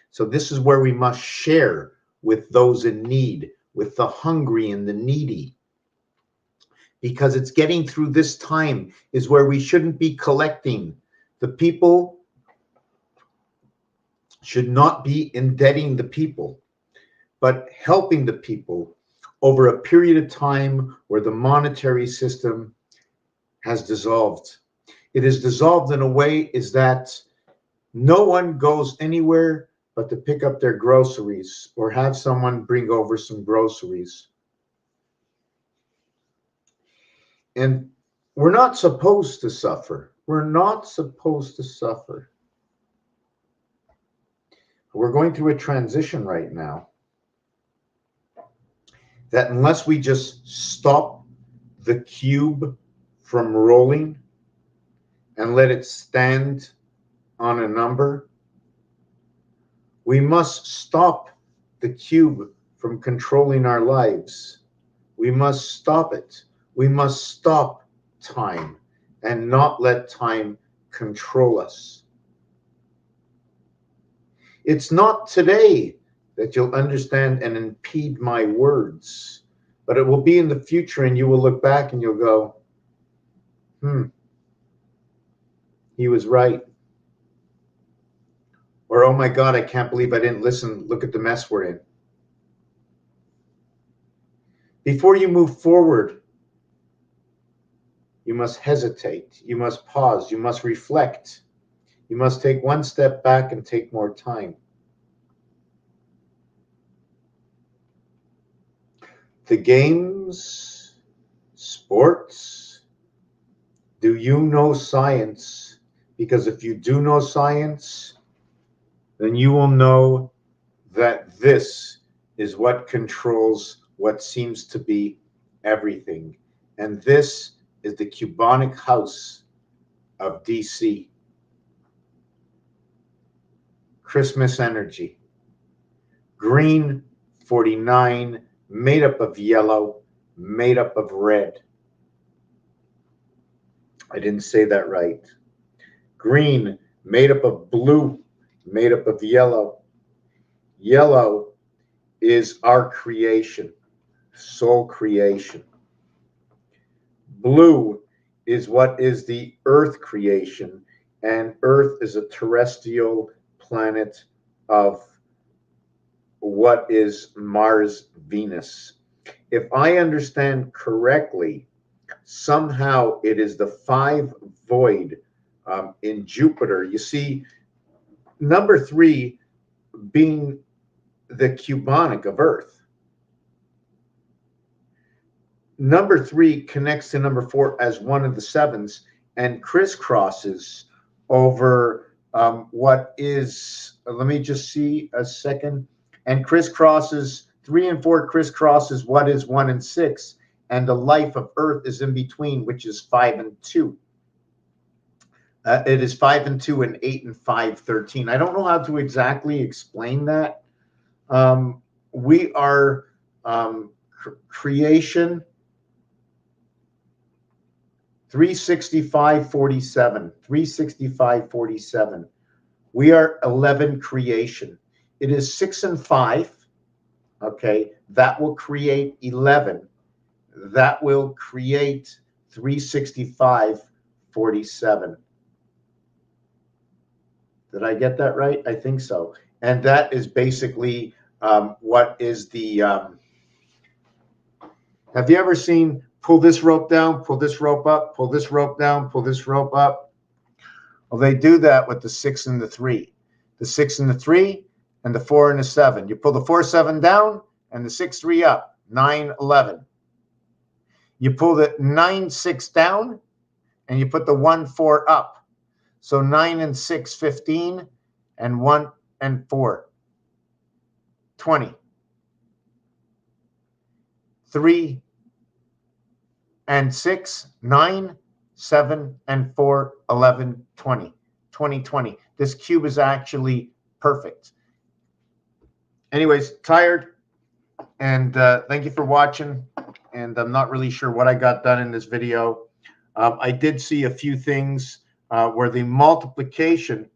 So this is where we must share with those in need, with the hungry and the needy, because it's getting through this time is where we shouldn't be collecting. The people should not be indebting the people, but helping the people over a period of time where the monetary system has dissolved. It is dissolved in a way is that no one goes anywhere but to pick up their groceries or have someone bring over some groceries. And we're not supposed to suffer. We're not supposed to suffer. We're going through a transition right now that unless we just stop the cube from rolling and let it stand on a number, we must stop the cube from controlling our lives. We must stop it. We must stop time and not let time control us. It's not today that you'll understand and impede my words, but it will be in the future, and you will look back and you'll go, he was right. Or, oh my God, I can't believe I didn't listen. Look at the mess we're in. Before you move forward, you must hesitate. You must pause. You must reflect. You must take one step back and take more time. The games, sports, do you know science? Because if you do know science, then you will know that this is what controls what seems to be everything. And this is the cubonic house of DC. Christmas energy. Green 49, made up of yellow, made up of red. I didn't say that right. Green, made up of blue, made up of yellow. Yellow is our creation, soul creation. Blue is what is the earth creation, and earth is a terrestrial planet of what is Mars, Venus. If I understand correctly, somehow it is the 5 void in Jupiter. You see, number 3 being the cubonic of Earth. Number 3 connects to number 4 as one of the 7s and crisscrosses over what is, let me just see a second, and crisscrosses 3 and 4 crisscrosses what is 1 and 6, and the life of Earth is in between, which is 5 and 2. It is 5 and 2 and 8 and 5, 13. I don't know how to exactly explain that. We are creation 365:47. 365:47. We are 11 creation. It is 6 and 5. Okay, that will create 11. That will create 365:47. Did I get that right? I think so. And that is basically what is the. Have you ever seen pull this rope down, pull this rope up, pull this rope down, pull this rope up. Well, they do that with the 6 and the 3. The 6 and the 3 and the 4 and the 7. You pull the 4, 7 down and the 6, 3 up. 9, 11. You pull the 9, 6 down and you put the 1, 4 up. So 9 and 6, 15, and 1 and 4, 20. 3 and 6, 9, 7 and 4, 11, 20. 20, 20. This cube is actually perfect. Anyways, tired, and thank you for watching. And I'm not really sure what I got done in this video. I did see a few things where the multiplication,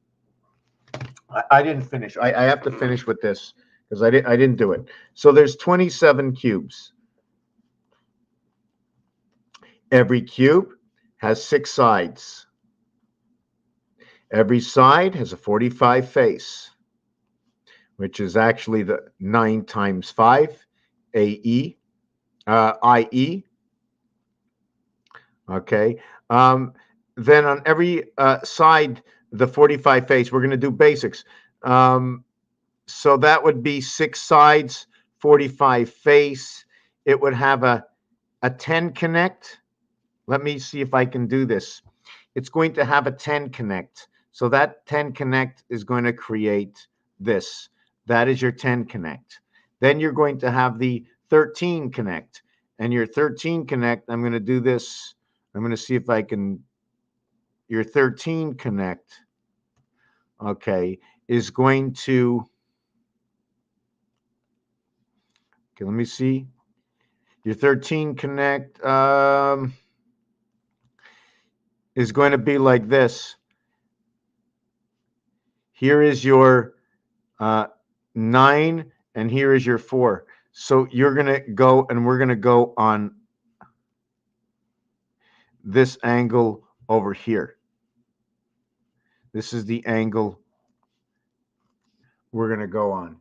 I didn't finish. I have to finish with this because I didn't do it. So there's 27 cubes. Every cube has 6 sides. Every side has a 45 face, which is actually the 9 times 5, IE. Okay. Then on every side, the 45 face, we're going to do basics. So that would be 6 sides, 45 face. It would have a 10 connect. Let me see if I can do this. It's going to have a 10 connect. So that 10 connect is going to create this. That is your 10 connect. Then you're going to have the 13 connect. And your 13 connect, I'm going to do this. I'm going to see if I can. Your 13 connect, okay, is going to. Okay, let me see. Your 13 connect is going to be like this. Here is your 9, and here is your 4. So you're going to go, and we're going to go on this angle over here. This is the angle we're going to go on.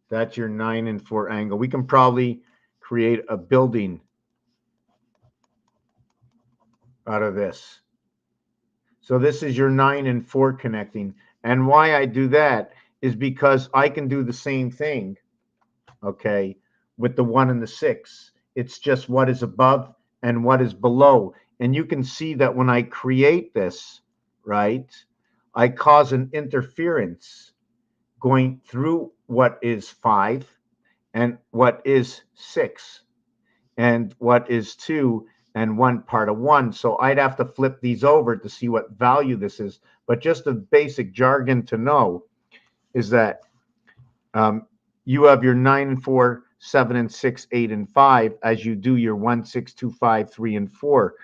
That's your 9 and 4 angle. We can probably create a building out of this. So this is your 9 and 4 connecting. And why I do that is because I can do the same thing, okay, with the 1 and the 6. It's just what is above and what is below. And you can see that when I create this, right, I cause an interference going through what is 5 and what is 6 and what is 2 and 1 part of 1. So I'd have to flip these over to see what value this is. But just a basic jargon to know is that you have your 9 and 4, 7 and 6, 8 and 5 as you do your 1, 6, 2, 5, 3 and 4.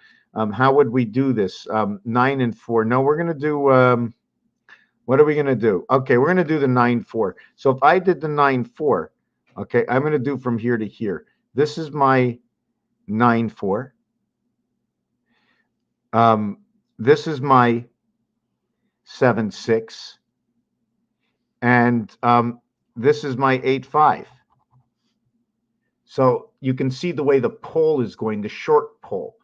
How would we do this? 9 and 4. No, we're going to do, what are we going to do? Okay, we're going to do the 9, 4. So if I did the 9, 4, okay, I'm going to do from here to here. This is my 9, 4. This is my 7, 6. And this is my 8, 5. So you can see the way the pole is going, the short pole.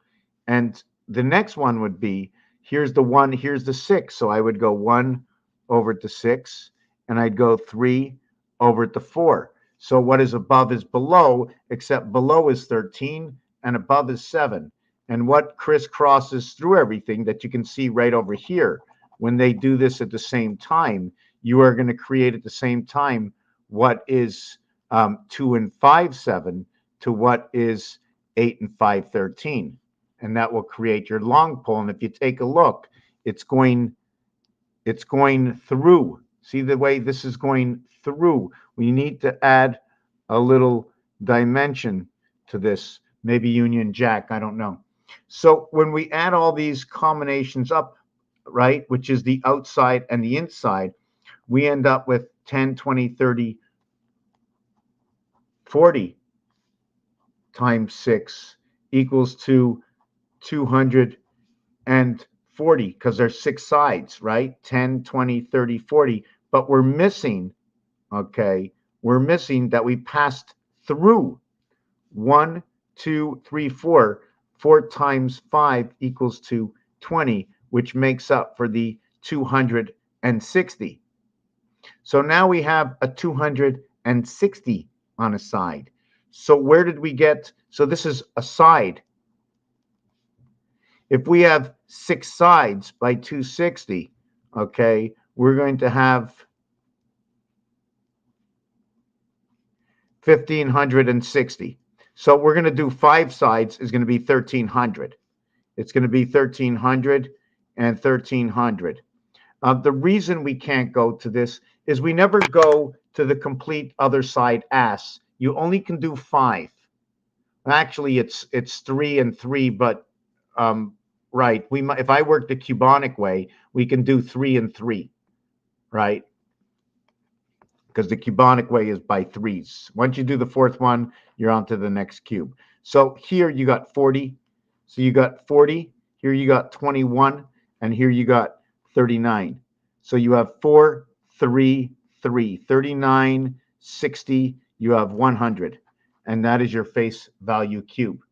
And the next one would be, here's the 1, here's the 6. So I would go 1 over to 6, and I'd go 3 over to 4. So what is above is below, except below is 13 and above is 7. And what crisscrosses through everything that you can see right over here, when they do this at the same time, you are going to create at the same time what is 2 and 5, 7 to what is 8 and 5, 13. And that will create your long pole. And if you take a look, it's going through. See the way this is going through. We need to add a little dimension to this, maybe Union Jack, I don't know. So when we add all these combinations up, right, which is the outside and the inside, we end up with 10, 20, 30, 40 times 6 equals to 240, because there's 6 sides, right? 10, 20, 30, 40. But we're missing, okay, we're missing that we passed through 1, 2, 3, 4. 4 times 5 equals to 20, which makes up for the 260. So now we have a 260 on a side. So where did we get? So this is a side. If we have 6 sides by 260, okay, we're going to have 1,560. So we're going to do 5 sides is going to be 1,300. It's going to be 1,300 and 1,300. The reason we can't go to this is we never go to the complete other side as. You only can do 5. Actually, it's 3 and 3, but right. If I work the cubonic way, we can do 3 and 3, right? Because the cubonic way is by 3s. Once you do the 4th one, you're on to the next cube. So here you got 40. So you got 40. Here you got 21, and here you got 39. So you have 4, 3, 3, 39, 60. You have 100, and that is your face value cube.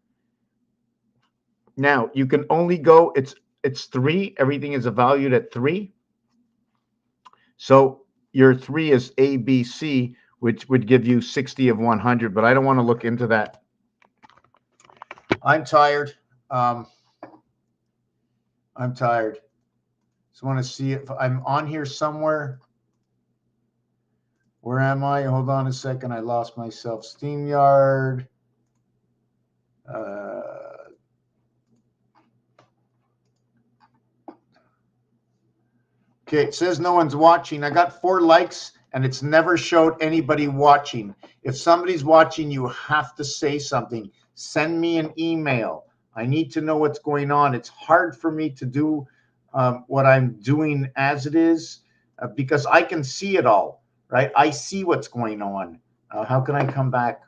Now you can only go. It's 3. Everything is valued at 3. So your 3 is ABC, which would give you 60 of 100. But I don't want to look into that. I'm tired. I'm tired. Just want to see if I'm on here somewhere. Where am I? Hold on a second. I lost myself. StreamYard. Okay, it says no one's watching. I got 4 likes, and it's never showed anybody watching. If somebody's watching, you have to say something. Send me an email. I need to know what's going on. It's hard for me to do what I'm doing as it is because I can see it all, right? I see what's going on. How can I come back?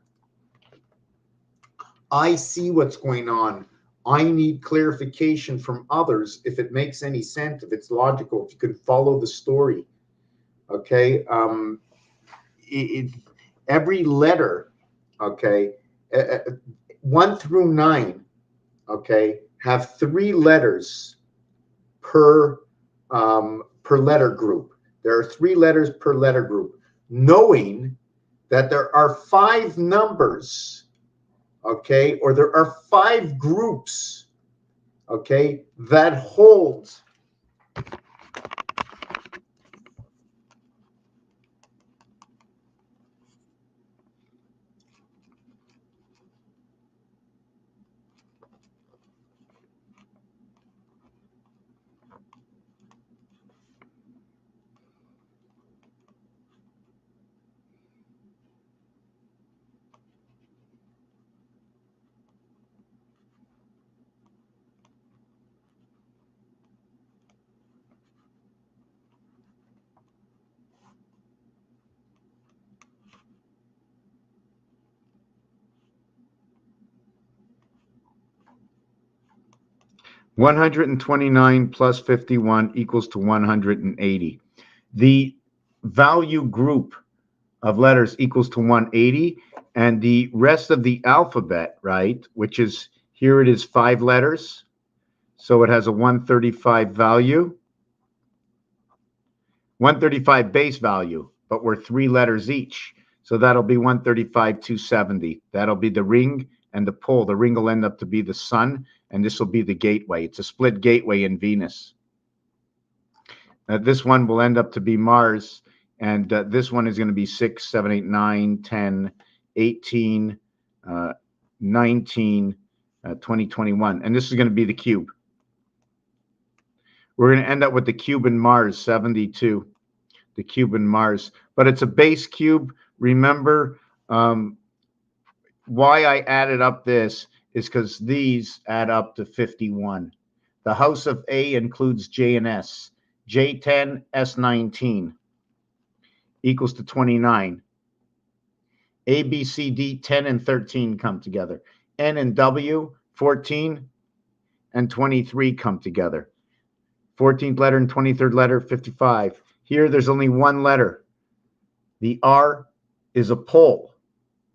I see what's going on. I need clarification from others if it makes any sense, if it's logical, if you can follow the story. Okay. Every letter, okay, 1 through 9, okay, have 3 letters per letter group. There are 3 letters per letter group, knowing that there are 5 numbers, okay, or there are 5 groups, okay, that hold $129 plus 51 equals to 180. The value group of letters equals to 180, and the rest of the alphabet, right, which is here it is 5 letters, so it has a 135 value, 135 base value, but we're 3 letters each, so that'll be 135 270. That'll be the ring and the pole. The ring will end up to be the sun, and this will be the gateway. It's a split gateway in Venus. This one will end up to be Mars, and this one is going to be 6, 7, 8, 9, 10, 18, 19, 20, 21. And this is going to be the cube. We're going to end up with the cube in Mars, 72. The cube in Mars. But it's a base cube. Remember, why I added up this is because these add up to 51. The house of A includes J and S. J10, S19 equals to 29. A, B, C, D, 10 and 13 come together. N and W, 14 and 23 come together. 14th letter and 23rd letter, 55. Here, there's only 1 letter. The R is a pole,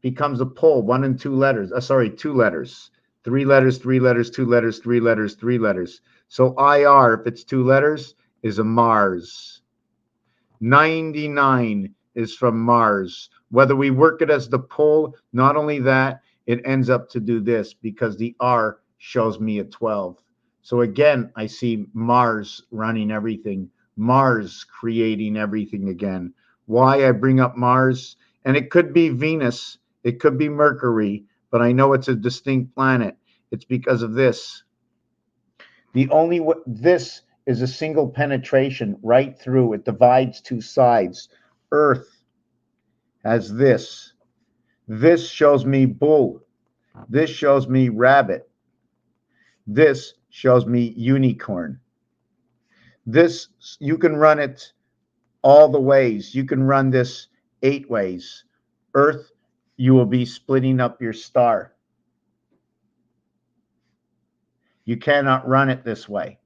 becomes a pole, 1 and 2 letters. 2 letters. Three letters, three letters, two letters, three letters, three letters. So IR, if it's two letters, is a Mars. 99 is from Mars. Whether we work it as the pole, not only that, it ends up to do this because the R shows me a 12. So again, I see Mars running everything, Mars creating everything again. Why I bring up Mars? And it could be Venus, it could be Mercury, but I know it's a distinct planet. It's because of this. This is a single penetration right through. It divides two sides. Earth has this. This shows me bull. This shows me rabbit. This shows me unicorn. This, you can run it all the ways. You can run this 8 ways. Earth, you will be splitting up your star. You cannot run it this way.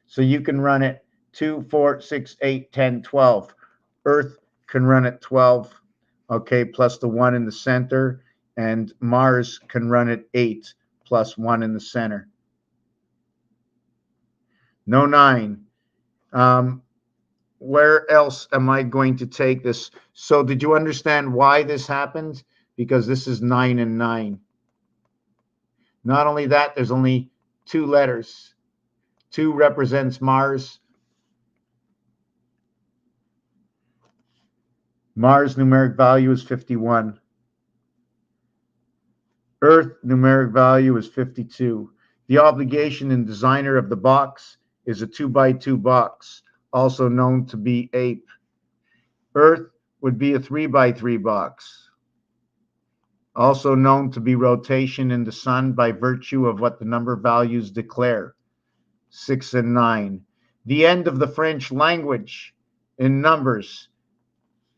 So you can run it 2, 4, 6, 8, 10, 12. Earth can run it 12, okay, plus the 1 in the center. And Mars can run it 8 plus 1 in the center. No 9. Where else am I going to take this? So did you understand why this happened? Because this is 9 and 9. Not only that, there's only 2 letters. 2 represents Mars. Mars numeric value is 51. Earth numeric value is 52. The obligation and designer of the box is a 2x2 box, also known to be ape. Earth would be a 3x3 box, also known to be rotation in the sun by virtue of what the number values declare, 6 and 9. The end of the French language in numbers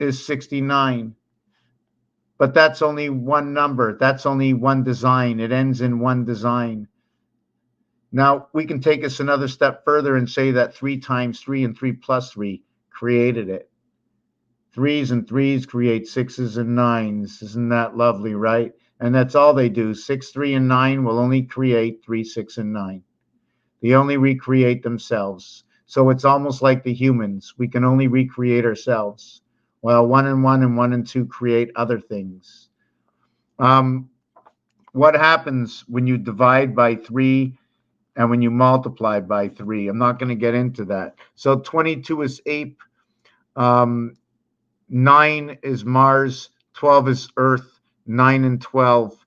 is 69. But that's only one number. That's only one design. It ends in one design. Now, we can take us another step further and say that 3 times 3 and 3 plus 3 created it. 3s and 3s create 6s and 9s. Isn't that lovely, right? And that's all they do. 6, 3, and 9 will only create 3, 6, and 9. They only recreate themselves. So it's almost like the humans. We can only recreate ourselves. While 1 and 1 and 1 and 2 create other things. What happens when you divide by 3 and when you multiply by 3? I'm not going to get into that. So 22 is ape, 9 is Mars, 12 is Earth, 9 and 12.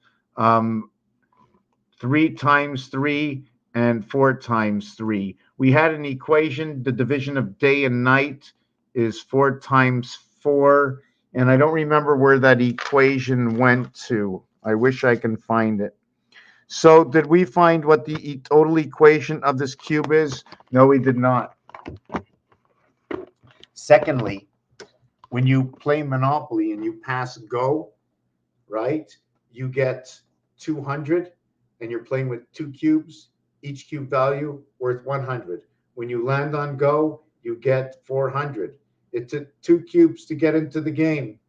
3 times 3 and 4 times 3. We had an equation, the division of day and night is 4 times 4, and I don't remember where that equation went to. I wish I can find it. So did we find what the total equation of this cube is? No, we did not. Secondly, when you play Monopoly and you pass go, right, you get 200, and you're playing with 2 cubes, each cube value worth 100. When you land on go, you get 400. It took 2 cubes to get into the game,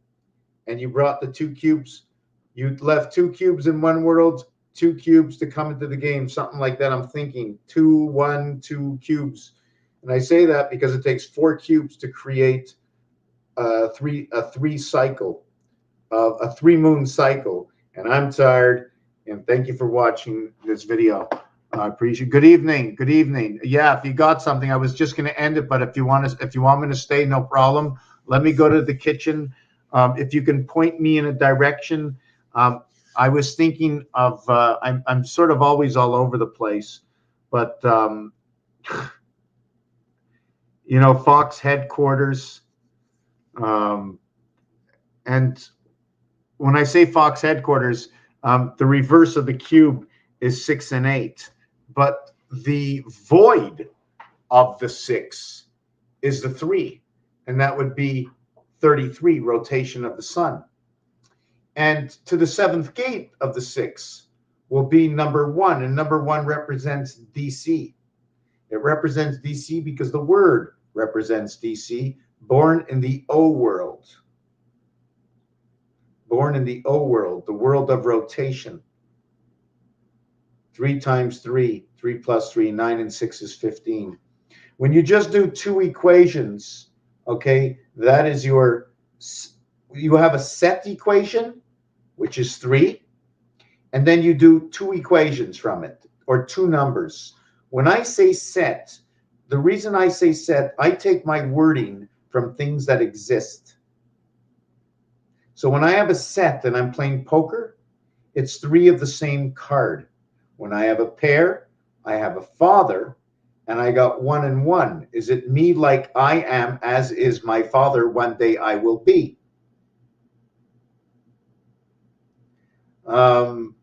and you brought the 2 cubes. You left 2 cubes in one world, 2 cubes to come into the game, something like that. I'm thinking 2, 1, 2 cubes. And I say that because it takes 4 cubes to create a 3 cycle, a 3 moon cycle. And I'm tired. And thank you for watching this video. I appreciate it. Good evening. Good evening. Yeah, if you got something, I was just going to end it, but if you want me to stay, no problem. Let me go to the kitchen. If you can point me in a direction. I was thinking of. I'm sort of always all over the place, but Fox headquarters. And when I say Fox headquarters, the reverse of the cube is 6 and 8. But the void of the 6 is the 3. And that would be 33, rotation of the sun. And to the 7th gate of the 6 will be number 1. And number 1 represents DC. It represents DC because the word represents DC, born in the O world. Born in the O world, the world of rotation. 3 times 3, 3 plus 3, 9 and 6 is 15. When you just do two equations, okay, that is you have a set equation, which is 3, and then you do two equations from it, or two numbers. When I say set, the reason I say set, I take my wording from things that exist. So when I have a set and I'm playing poker, it's 3 of the same card. When I have a pair, I have a father, and I got 1 and 1. Is it me like I am, as is my father, one day I will be? I'm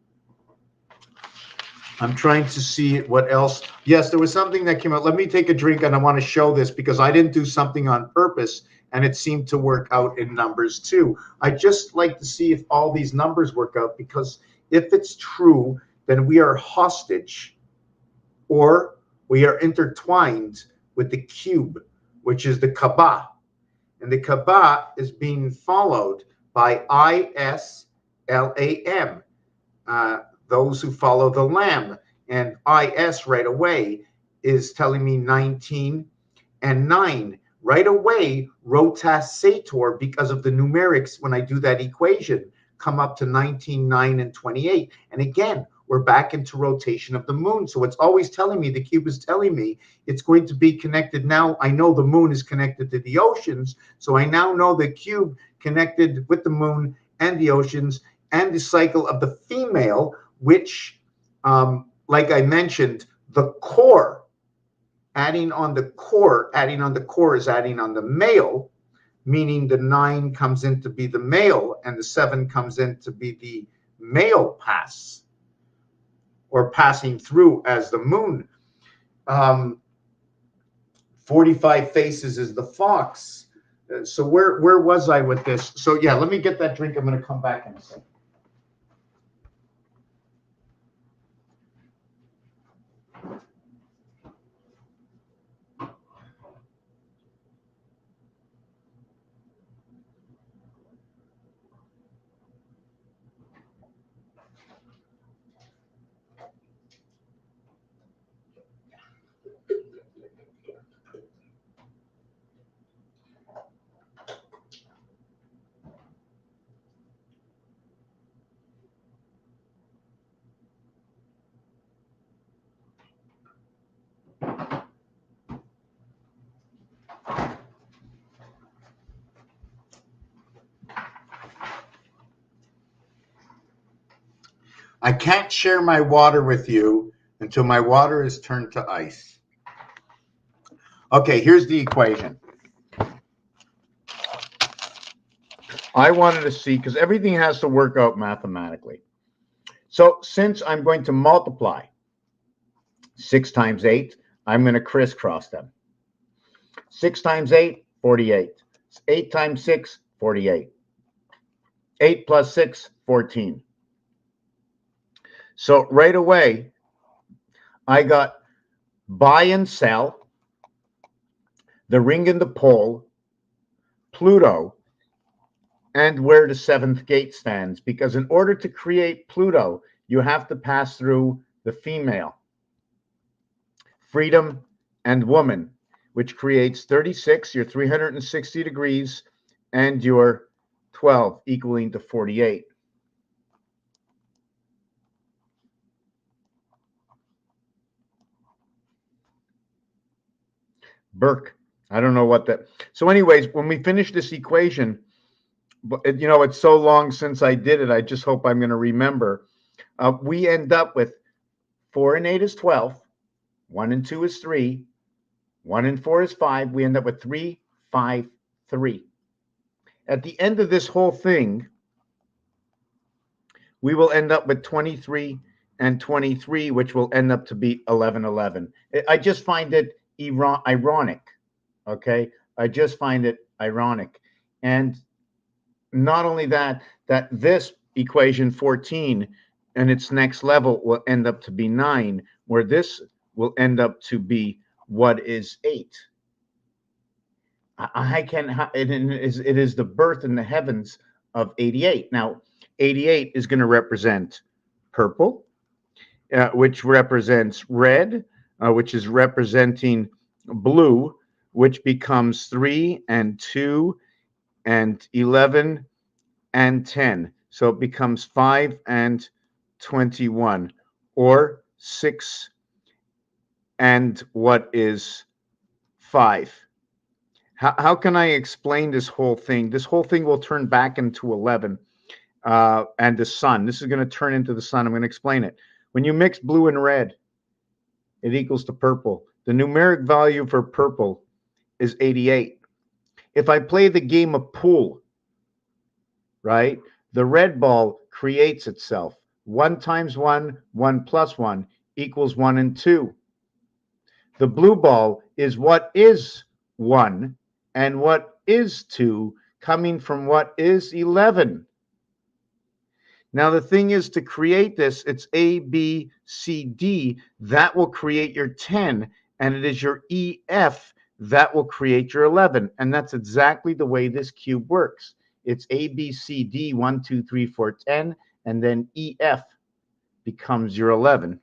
trying to see what else. Yes, there was something that came out. Let me take a drink, and I want to show this because I didn't do something on purpose, and it seemed to work out in numbers too. I just like to see if all these numbers work out, because if it's true, then we are hostage, or we are intertwined with the cube, which is the Kaaba. And the Kaaba is being followed by ISLAM, those who follow the Lamb. And IS right away is telling me 19 and 9. Right away, Rotas Sator, because of the numerics, when I do that equation, come up to 19, 9, and 28. And again, we're back into rotation of the moon. So it's always telling me, the cube is telling me it's going to be connected. Now I know the moon is connected to the oceans. So I now know the cube connected with the moon and the oceans and the cycle of the female, which, like I mentioned, the core, adding on the core is adding on the male, meaning the 9 comes in to be the male and the 7 comes in to be the male pass, or passing through as the moon. 45 faces is the fox. So where was I with this? So yeah, let me get that drink. I'm going to come back in a second. I can't share my water with you until my water is turned to ice. Okay, here's the equation. I wanted to see, because everything has to work out mathematically. So since I'm going to multiply 6 times 8, I'm going to crisscross them. 6 times 8, 48. 8 times 6, 48. 8 plus 6, 14. So right away, I got buy and sell, the ring and the pole, Pluto, and where the 7th gate stands. Because in order to create Pluto, you have to pass through the female, freedom, and woman, which creates 36, your 360 degrees, and your 12, equaling to 48. Burke. I don't know what that. So anyways, when we finish this equation, you know, it's so long since I did it, I just hope I'm going to remember. We end up with 4 and 8 is 12. 1 and 2 is 3. 1 and 4 is 5. We end up with 3, 5, 3. At the end of this whole thing, we will end up with 23 and 23, which will end up to be 11, 11. I just find it ironic. Okay, I just find it ironic. And not only that, that this equation 14 and its next level will end up to be 9, where this will end up to be what is 8. It is the birth in the heavens of 88. Now, 88 is going to represent purple. which represents red, which is representing blue, which becomes 3 and 2 and 11 and 10. So it becomes 5 and 21, or 6 and what is 5. How can I explain this whole thing? This whole thing will turn back into 11 and the sun. This is going to turn into the sun. I'm going to explain it. When you mix blue and red, it equals to purple. The numeric value for purple is 88. If I play the game of pool, right, the red ball creates itself. 1 times 1, 1 plus 1 equals 1 and 2. The blue ball is what is 1 and what is 2 coming from what is 11. Now, the thing is, to create this, it's A, B, C, D. That will create your 10, and it is your E, F that will create your 11. And that's exactly the way this cube works. It's A, B, C, D, 1, 2, 3, 4, 10, and then E, F becomes your 11.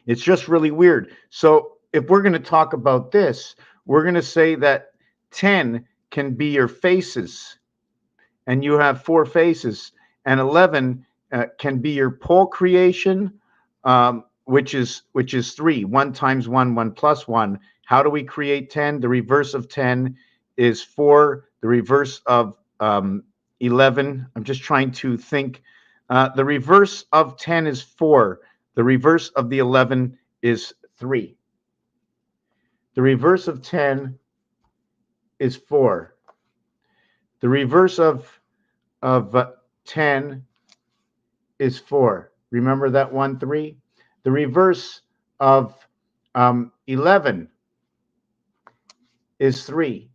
It's just really weird. So if we're going to talk about this, we're going to say that 10 can be your faces, and you have 4 faces, and 11 can be your pole creation, which is 3. 1 times 1, 1 plus 1. How do we create 10? The reverse of 10 is 4. The reverse of 11, I'm just trying to think. The reverse of 10 is 4. The reverse of the 11 is 3. The reverse of 10 is 4. The reverse of 10 is 4. Remember that 1, 3? The reverse of 11 is 3.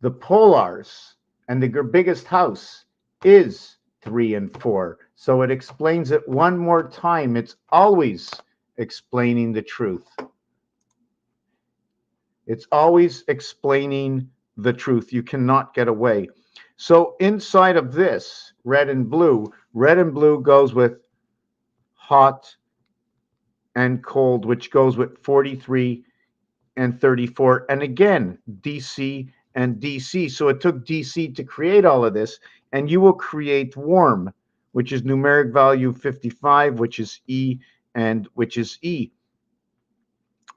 The polars and the biggest house is 3 and 4. So it explains it one more time. It's always explaining the truth. It's always explaining the truth. You cannot get away. So inside of this, red and blue goes with hot and cold, which goes with 43 and 34. And again, DC and DC. So it took DC to create all of this. And you will create warm, which is numeric value 55, which is E, and which is E.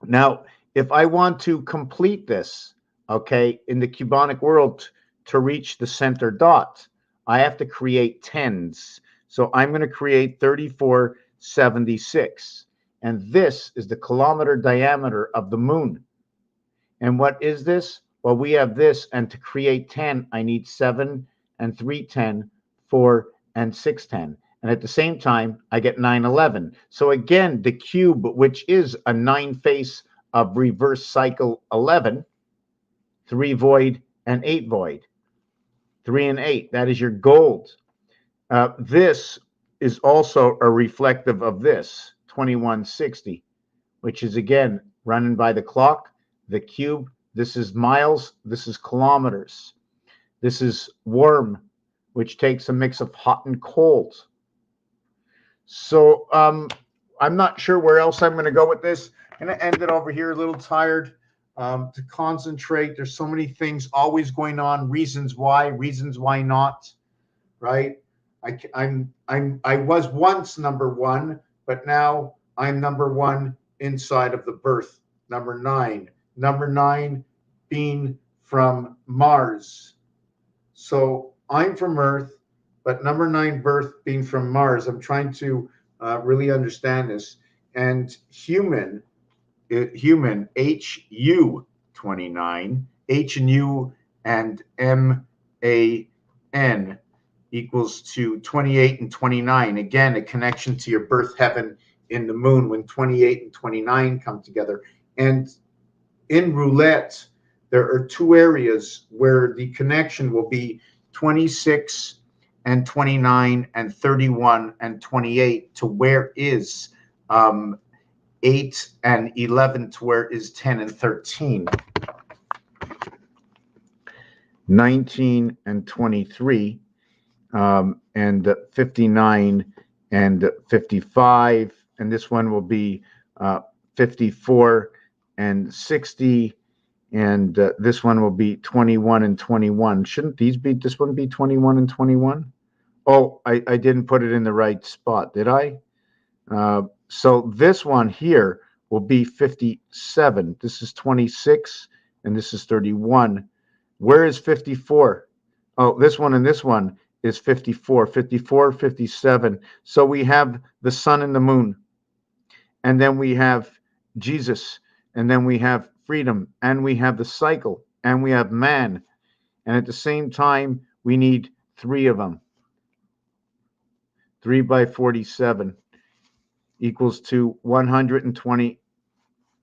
Now, if I want to complete this, okay, in the cubonic world to reach the center dot, I have to create tens. So I'm going to create 3476. And this is the kilometer diameter of the moon. And what is this? Well, we have this, and to create 10, I need 7 and 310, 4 and 610. And at the same time, I get 911. So again, the cube, which is a 9-face of reverse cycle 11, 3 void and 8 void, 3 and 8, that is your gold. This is also a reflective of this, 2160, which is again running by the clock, the cube. This is miles, this is kilometers. This is warm, which takes a mix of hot and cold. So I'm not sure where else I'm going to go with this. I'm going to end it over here, a little tired to concentrate. There's so many things always going on, reasons why not, right? I was once number 1, but now I'm number 1 inside of the birth, number 9. Number 9 being from Mars. So I'm from Earth, but number 9 birth being from Mars. I'm trying to really understand this. And human, HU 29, H and U and MAN equals to 28 and 29. Again, a connection to your birth heaven in the moon when 28 and 29 come together. And in roulette, there are 2 areas where the connection will be 26 and 29 and 31 and 28 to where is 8 and 11 to where is 10 and 13. 19 and 23 and 59 and 55, and this one will be 54 and 60, and this one will be 21 and 21. Shouldn't this one be 21 and 21? Oh, I didn't put it in the right spot, did I? So this one here will be 57. This is 26, and this is 31. Where is 54? Oh, this one and this one is 54, 54, 57. So we have the sun and the moon, and then we have Jesus, and then we have freedom, and we have the cycle, and we have man. And at the same time, we need three of them. 3 by 47 equals to 120,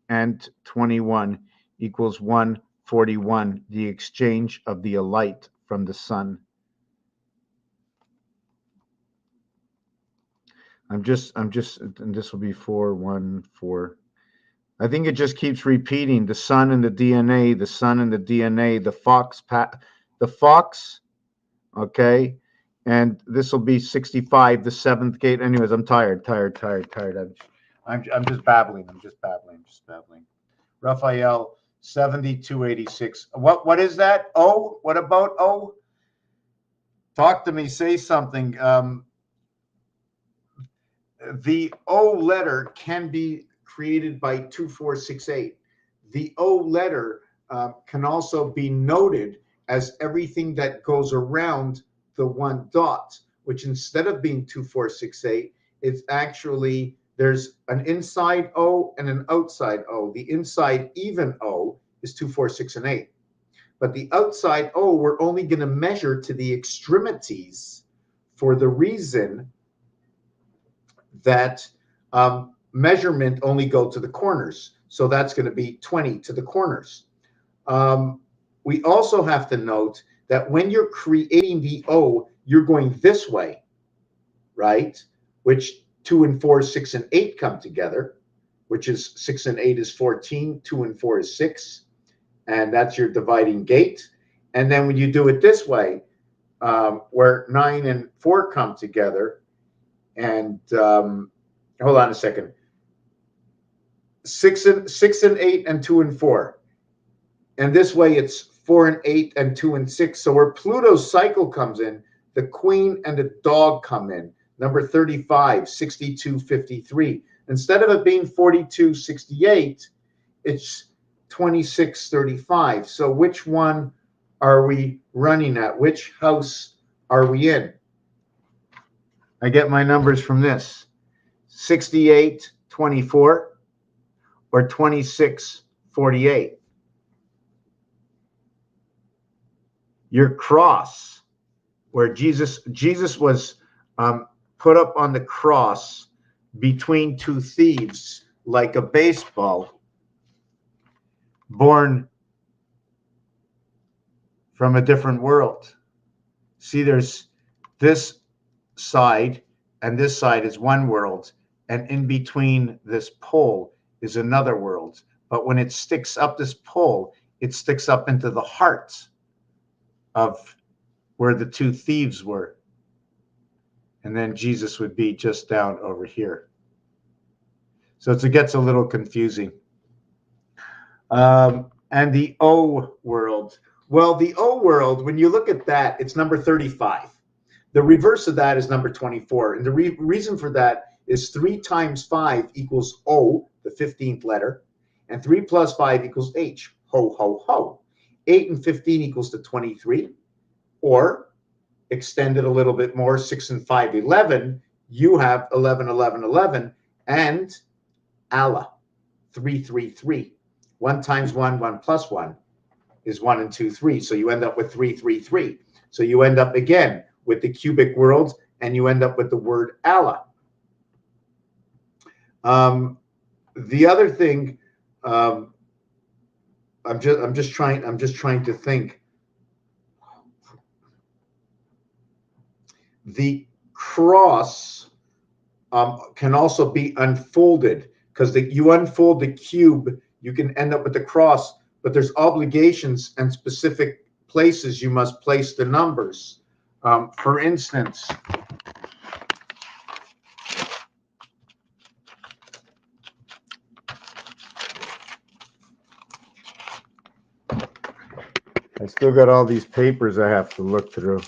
and 21 equals 141, the exchange of the light from the sun. And this will be 4, 1, 4. I think it just keeps repeating the sun and the DNA, the sun and the DNA, the fox, okay? And this will be 65, the seventh gate. Anyways, I'm tired. I'm just babbling. Raphael, 7286. What is that? Oh, what about O? Talk to me. Say something. The O letter can be created by 2468. The O letter can also be noted as everything that goes around the one dot, which instead of being 2468, it's actually there's an inside O and an outside O. The inside even O is 2, 4, 6, and 8. But the outside O, we're only going to measure to the extremities for the reason that measurement only go to the corners. So that's going to be 20 to the corners. We also have to note that when you're creating the O, you're going this way, right? Which 2 and 4, 6 and 8 come together, which is 6 and 8 is 14, 2 and 4 is 6, and that's your dividing gate. And then when you do it this way, where 9 and 4 come together, and hold on a second, 6 and 8 and 2 and 4, and this way it's 4 and 8 and 2 and 6. So where Pluto's cycle comes in, the queen and the dog come in. Number 35, 62, 53. Instead of it being 42, 68, it's 26, 35. So which one are we running at? Which house are we in? I get my numbers from this: 68, 24, or 26, 48. Your cross, where Jesus was put up on the cross between two thieves, like a baseball, born from a different world. See, there's this side, and this side is one world, and in between this pole is another world. But when it sticks up this pole, it sticks up into the heart of where the two thieves were. And then Jesus would be just down over here. So it gets a little confusing. And the O world. Well, the O world, when you look at that, it's number 35. The reverse of that is number 24. And the reason for that is 3 times 5 equals O, the 15th letter, and 3 plus 5 equals H, ho, ho, ho. 8 and 15 equals to 23, or extended a little bit more, 6 and 5, 11. You have 11, 11, 11, and Allah, 3, 3, 3. 1 times 1, 1 plus 1 is 1 and 2, 3. So you end up with 3, 3, 3. So you end up again with the cubic world, and you end up with the word Allah. The other thing, I'm just trying to think. The cross can also be unfolded, because you unfold the cube, you can end up with the cross, but there's obligations and specific places you must place the numbers. For instance, I still got all these papers I have to look through.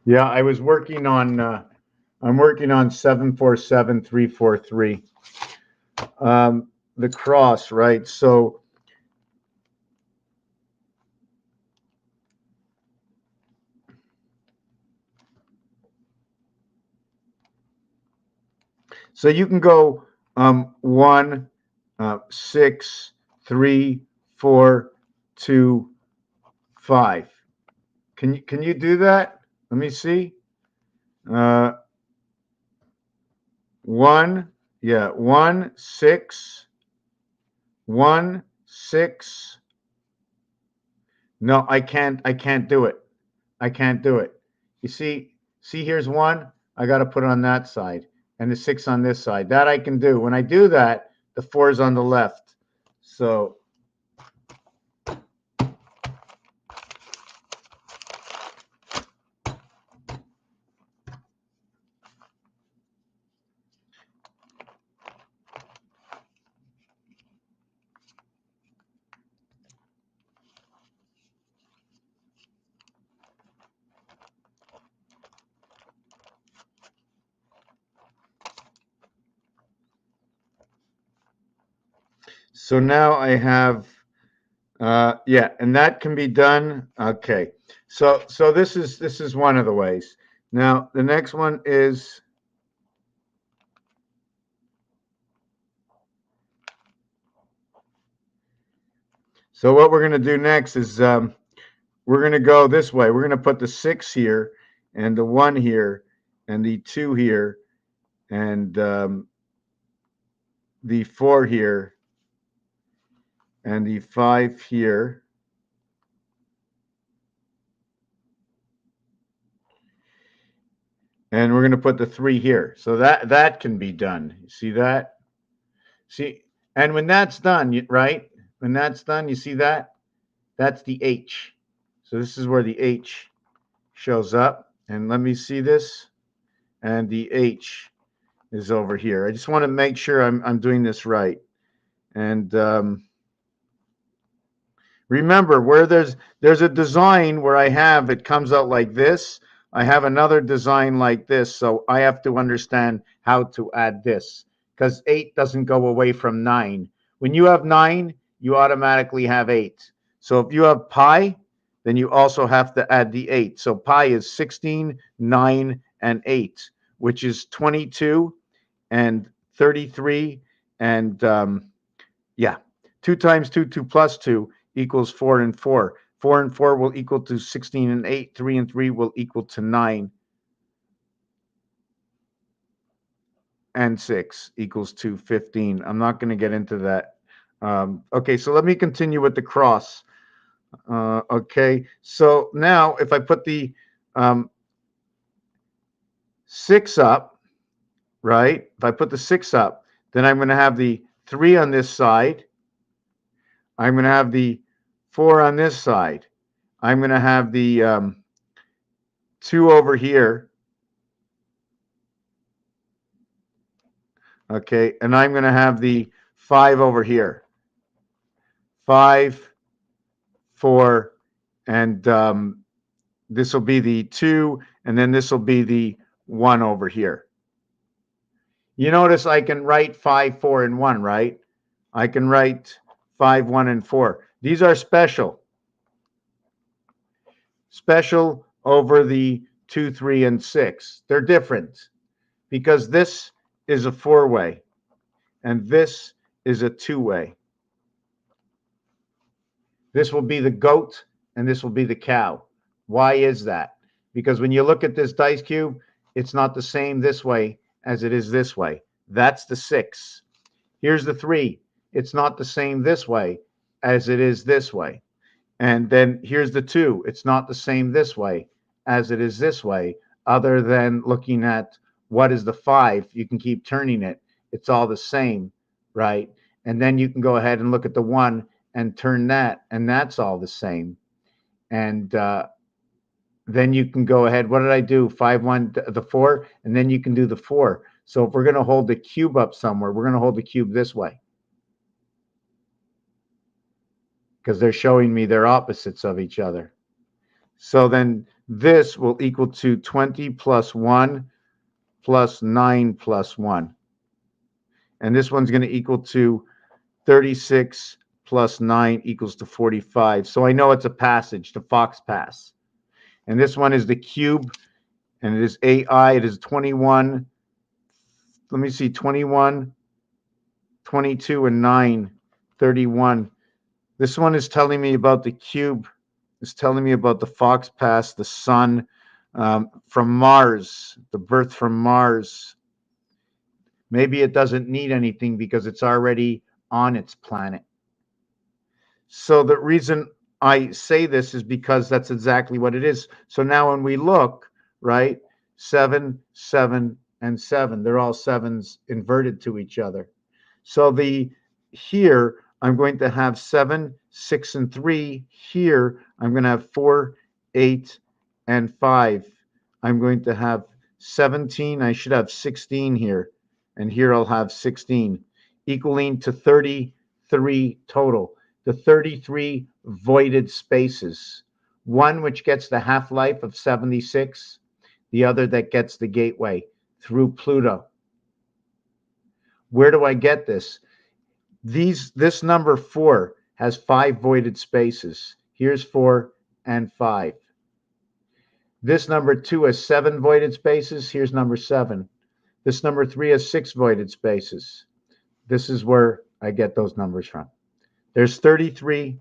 Yeah, I was working on. I'm working on 747343. The cross, right? So you can go 1, 6, 3, 4, 2, 5. Can you do that? Let me see. 1, yeah, 1, 6, 1, 6. No, I can't do it. I can't do it. You see, here's 1. I got to put it on that side, and the 6 on this side. That I can do. When I do that, the 4 is on the left. So now I have, yeah, and that can be done. Okay, so this is one of the ways. Now the next one is, so what we're going to do next is we're going to go this way. We're going to put the 6 here, and the 1 here, and the 2 here, and the 4 here, and the 5 here. And we're going to put the 3 here. So that can be done. You see that? See, and when that's done, right? When that's done, you see that? That's the H. So this is where the H shows up. And let me see this. And the H is over here. I just want to make sure I'm doing this right. And remember, where there's a design where I have it comes out like this. I have another design like this, so I have to understand how to add this, because 8 doesn't go away from 9. When you have 9, you automatically have 8. So if you have pi, then you also have to add the 8. So pi is 16, 9, and 8, which is 22 and 33, and yeah, 2 times 2, 2 plus 2 equals 4 and 4. 4 and 4 will equal to 16 and 8. 3 and 3 will equal to 9. And 6 equals to 15. I'm not going to get into that. Okay, so let me continue with the cross. Okay, so now if I put the 6 up, right? If I put the 6 up, then I'm going to have the 3 on this side. I'm going to have the 4 on this side. I'm going to have the 2 over here. Okay, and I'm going to have the 5 over here. 5, 4, and this will be the 2, and then this will be the 1 over here. You notice I can write 5, 4, and 1, right? I can write 5, 1, and 4. These are special. Special over the 2, 3, and 6. They're different because this is a 4-way and this is a 2-way. This will be the goat and this will be the cow. Why is that? Because when you look at this dice cube, it's not the same this way as it is this way. That's the 6. Here's the 3. It's not the same this way as it is this way. And then here's the 2. It's not the same this way as it is this way, other than looking at what is the 5. You can keep turning it. It's all the same, right? And then you can go ahead and look at the 1 and turn that, and that's all the same. And then you can go ahead. What did I do? 5, 1, the 4, and then you can do the 4. So if we're going to hold the cube up somewhere, we're going to hold the cube this way, because they're showing me they're opposites of each other. So then this will equal to 20 plus 1 plus 9 plus 1. And this one's going to equal to 36 plus 9 equals to 45. So I know it's a passage, the Fox pass. And this one is the cube, and it is AI. It is 21. Let me see, 21, 22, and 9, 31. This one is telling me about the cube. It's telling me about the Fox pass, the sun from Mars, the birth from Mars. Maybe it doesn't need anything because it's already on its planet. So the reason I say this is because that's exactly what it is. So now when we look, right, 7, 7, and 7, they're all sevens inverted to each other. So here I'm going to have 7, 6, and 3. Here I'm going to have 4, 8, and 5. I'm going to have 17. I should have 16 here. And here I'll have 16, equaling to 33 total. The 33 voided spaces. One which gets the half-life of 76, the other that gets the gateway through Pluto. Where do I get this? This number 4 has 5 voided spaces. Here's 4 and 5. This number 2 has 7 voided spaces. Here's number 7. This number 3 has 6 voided spaces. This is where I get those numbers from. There's 33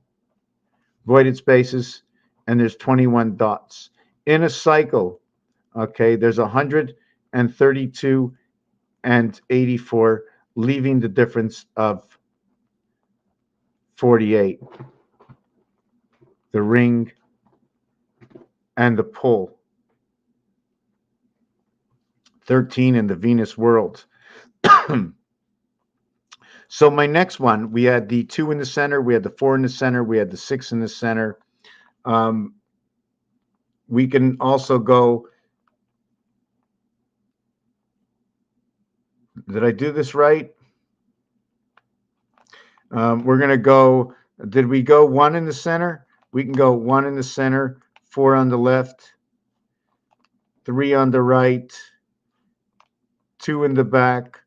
voided spaces, and there's 21 dots. In a cycle, okay, there's 132 and 84, leaving the difference of 48. The ring and the pole. 13 in the Venus world. So my next one, we had the 2 in the center, we had the 4 in the center, we had the 6 in the center. We can also go, did I do this right? We're going to go, did we go 1 in the center? We can go 1 in the center, 4 on the left, 3 on the right, 2 in the back,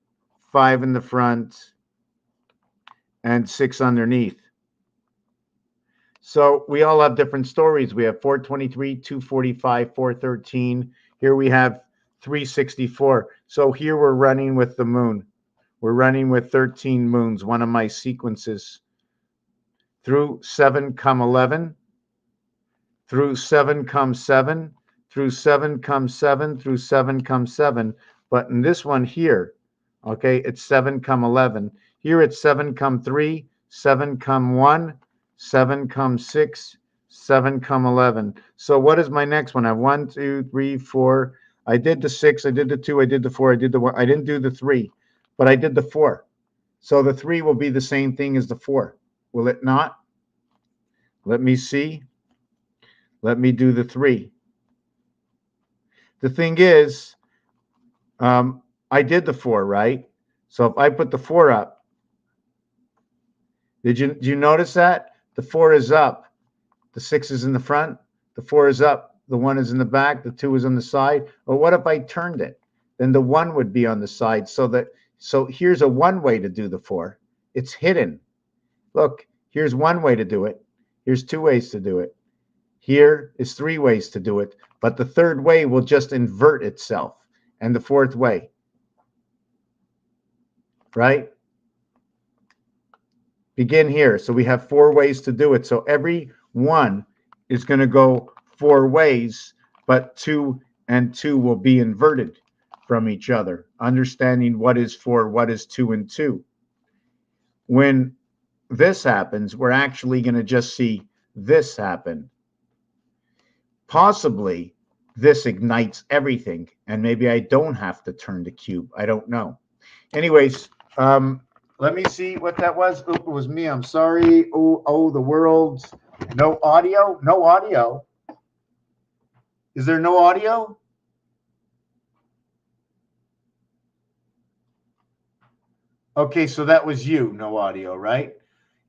5 in the front, and 6 underneath. So we all have different stories. We have 423, 245, 413. Here we have 364. So here we're running with the moon. We're running with 13 moons, one of my sequences. Through 7 come 11. Through 7 come 7. Through 7 come 7. Through 7 come 7. But in this one here, okay, it's 7 come 11. Here it's 7 come 3, 7 come 1, 7 come 6, 7 come 11. So what is my next one? I have 1, 2, 3, 4. I did the 6, I did the 2, I did the 4, I did the 1. I didn't do the 3, but I did the 4. So the 3 will be the same thing as the 4. Will it not? Let me see. Let me do the 3. The thing is, I did the 4, right? So if I put the 4 up, did you notice that? The 4 is up. The 6 is in the front. The 4 is up. The 1 is in the back. The 2 is on the side. Or what if I turned it? Then the 1 would be on the side. So here's a one way to do the 4. It's hidden. Look, here's one way to do it. Here's 2 ways to do it. Here is 3 ways to do it. But the third way will just invert itself. And the fourth way. Right? Begin here. So we have 4 ways to do it. So every one is going to go 4 ways, but 2 and 2 will be inverted from each other. Understanding what is 4, what is 2 and 2. When this happens, we're actually going to just see this happen. Possibly this ignites everything, and maybe I don't have to turn the cube. I don't know. Anyways, let me see what that was. Oop, it was me. I'm sorry. Oh, the world. No audio? No audio. Is there no audio? Okay, so that was you, no audio, right?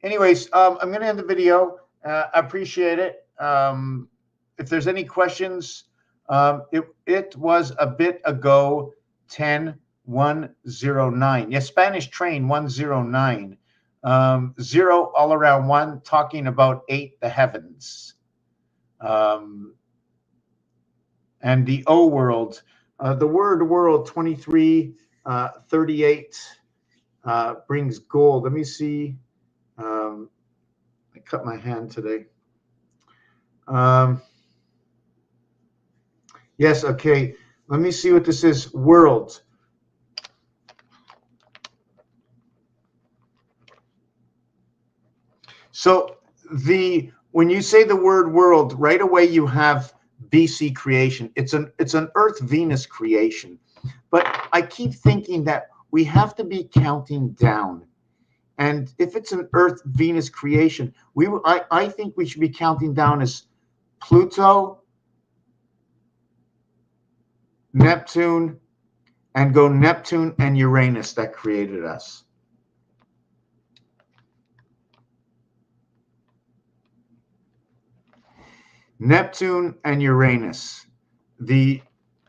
Anyways, I'm going to end the video. I appreciate it. If there's any questions, it was a bit ago 10109. Yes, Spanish train 109. 0 all around 1, talking about 8, the heavens. And the O world, the word world 2338 brings gold. Let me see. I cut my hand today. Yes, okay. Let me see what this is. World. So when you say the word world, right away you have BC creation. It's an Earth Venus creation. But I keep thinking that we have to be counting down. And if it's an Earth Venus creation, I think we should be counting down as Pluto, Neptune, and go Neptune and Uranus that created us. Neptune and Uranus, the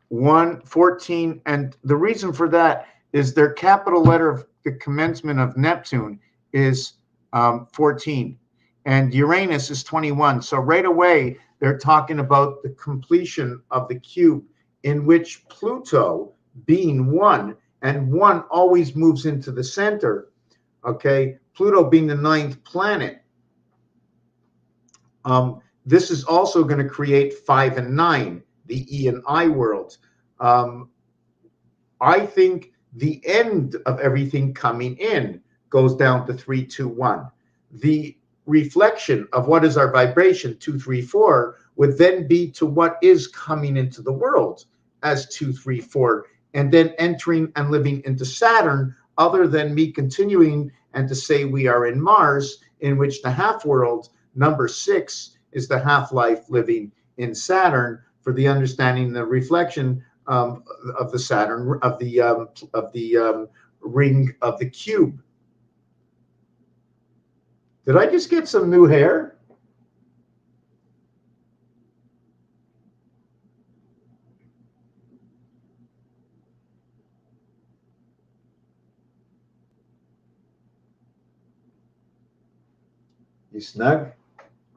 114, and the reason for that is their capital letter of the commencement of Neptune is 14, and Uranus is 21. So right away, they're talking about the completion of the cube, in which Pluto, being 1, and 1 always moves into the center, okay? Pluto being the 9th planet. This is also going to create 5 and 9, the E and I world. I think the end of everything coming in goes down to 3, 2, 1. The reflection of what is our vibration, 2, 3, 4, would then be to what is coming into the world as 2, 3, 4, and then entering and living into Saturn, other than me continuing and to say we are in Mars, in which the half world, number 6, is the half-life living in Saturn, for the understanding the reflection of the Saturn, of the ring of the cube. Did I just get some new hair? You snug?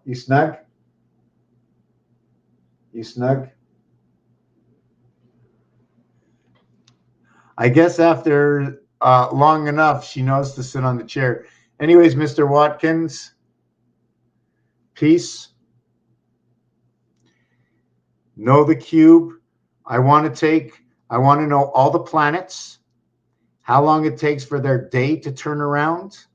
You snug? You snug? I guess after long enough, she knows to sit on the chair. Anyways, Mr. Watkins, peace. Know the cube. I want to know all the planets, how long it takes for their day to turn around,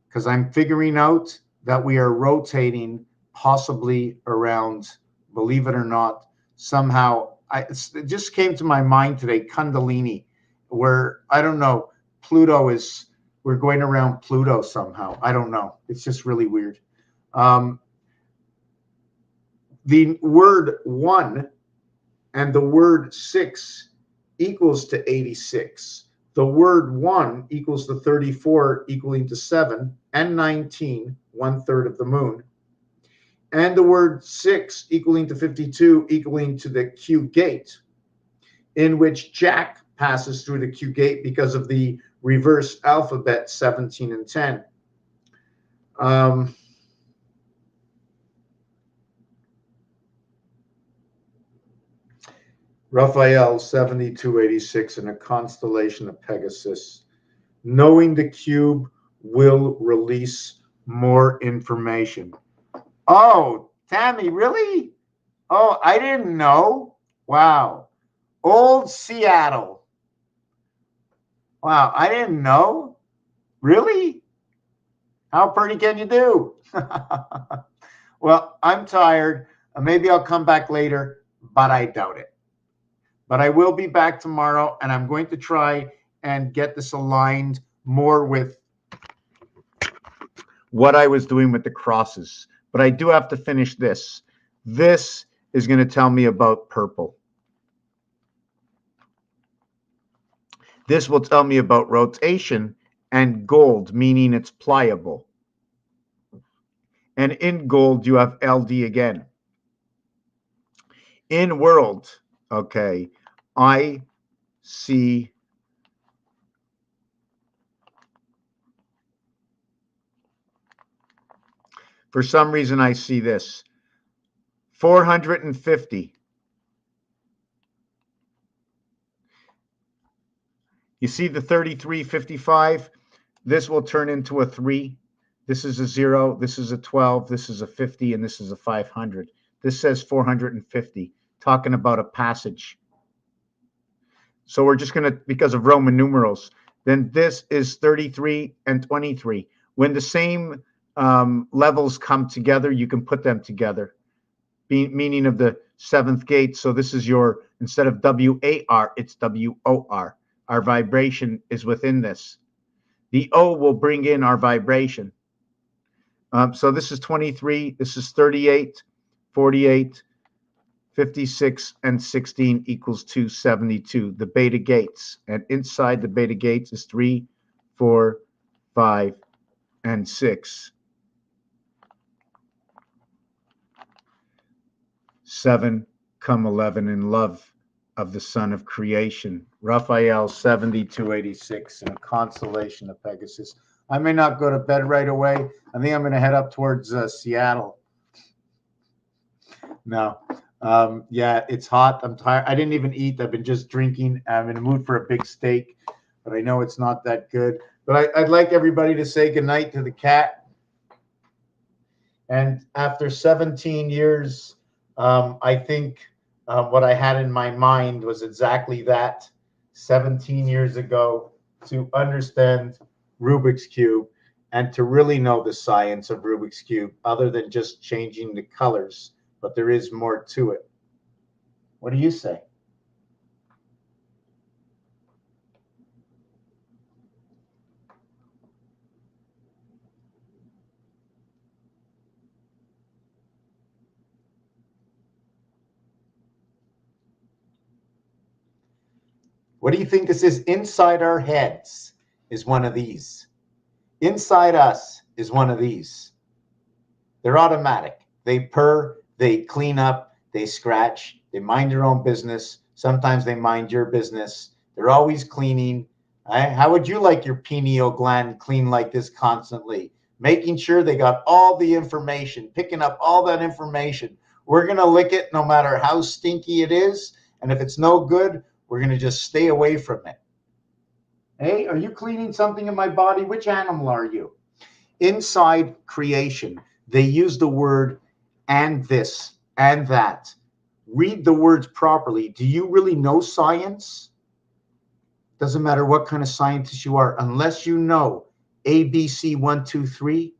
because I'm figuring out that we are rotating possibly around, believe it or not, somehow. It just came to my mind today, Kundalini, where, I don't know, we're going around Pluto somehow. I don't know. It's just really weird. The word 1 and the word 6 equals to 86. The word 1 equals to 34, equaling to 7, and 19, 1/3 of the moon. And the word 6 equaling to 52, equaling to the Q gate, in which Jack passes through the Q gate because of the reverse alphabet 17 and 10. Raphael 7286 in a constellation of Pegasus. Knowing the cube will release more information. Oh, Tammy, really? Oh, I didn't know. Wow. Old Seattle. Wow, I didn't know. Really? How pretty can you do? Well, I'm tired. Maybe I'll come back later, but I doubt it. But I will be back tomorrow, and I'm going to try and get this aligned more with what I was doing with the crosses. But I do have to finish this. This is going to tell me about purple. This will tell me about rotation, and gold, meaning it's pliable. And in gold, you have LD again. In world, okay, I see for some reason I see this 450. You see the 3355? This will turn into a 3. This is a 0. This is a 12. This is a 50. And this is a 500. This says 450, talking about a passage. So we're just going to, because of Roman numerals, then this is 33 and 23. When the same levels come together, you can put them together, meaning of the seventh gate. So this is your, instead of WAR, it's WOR. Our vibration is within this. The O will bring in our vibration. So this is 23, this is 38, 48, 56, and 16 equals 272, the beta gates. And inside the beta gates is 3, 4, 5, and 6. 7, come 11 in love of the Son of Creation. Raphael 7286 in a constellation of Pegasus. I may not go to bed right away. I think I'm going to head up towards Seattle. No. Yeah, it's hot. I'm tired. I didn't even eat. I've been just drinking. I'm in the mood for a big steak, but I know it's not that good. But I'd like everybody to say goodnight to the cat. And after 17 years, I think what I had in my mind was exactly that 17 years ago, to understand Rubik's Cube and to really know the science of Rubik's Cube other than just changing the colors. But there is more to it. What do you say? What do you think this is? Inside our heads is one of these. Inside us is one of these. They're automatic. They purr, they clean up, they scratch, they mind their own business. Sometimes they mind your business. They're always cleaning. How would you like your pineal gland clean like this constantly? Making sure they got all the information, picking up all that information. We're going to lick it no matter how stinky it is. And if it's no good, we're going to just stay away from it. Hey, are you cleaning something in my body? Which animal are you? Inside creation, they use the word and this and that. Read the words properly. Do you really know science? Doesn't matter what kind of scientist you are, unless you know ABC 1, 2, 3,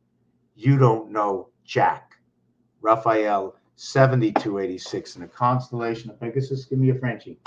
you don't know Jack. Raphael 7286 in a constellation of Pegasus. Give me a Frenchie.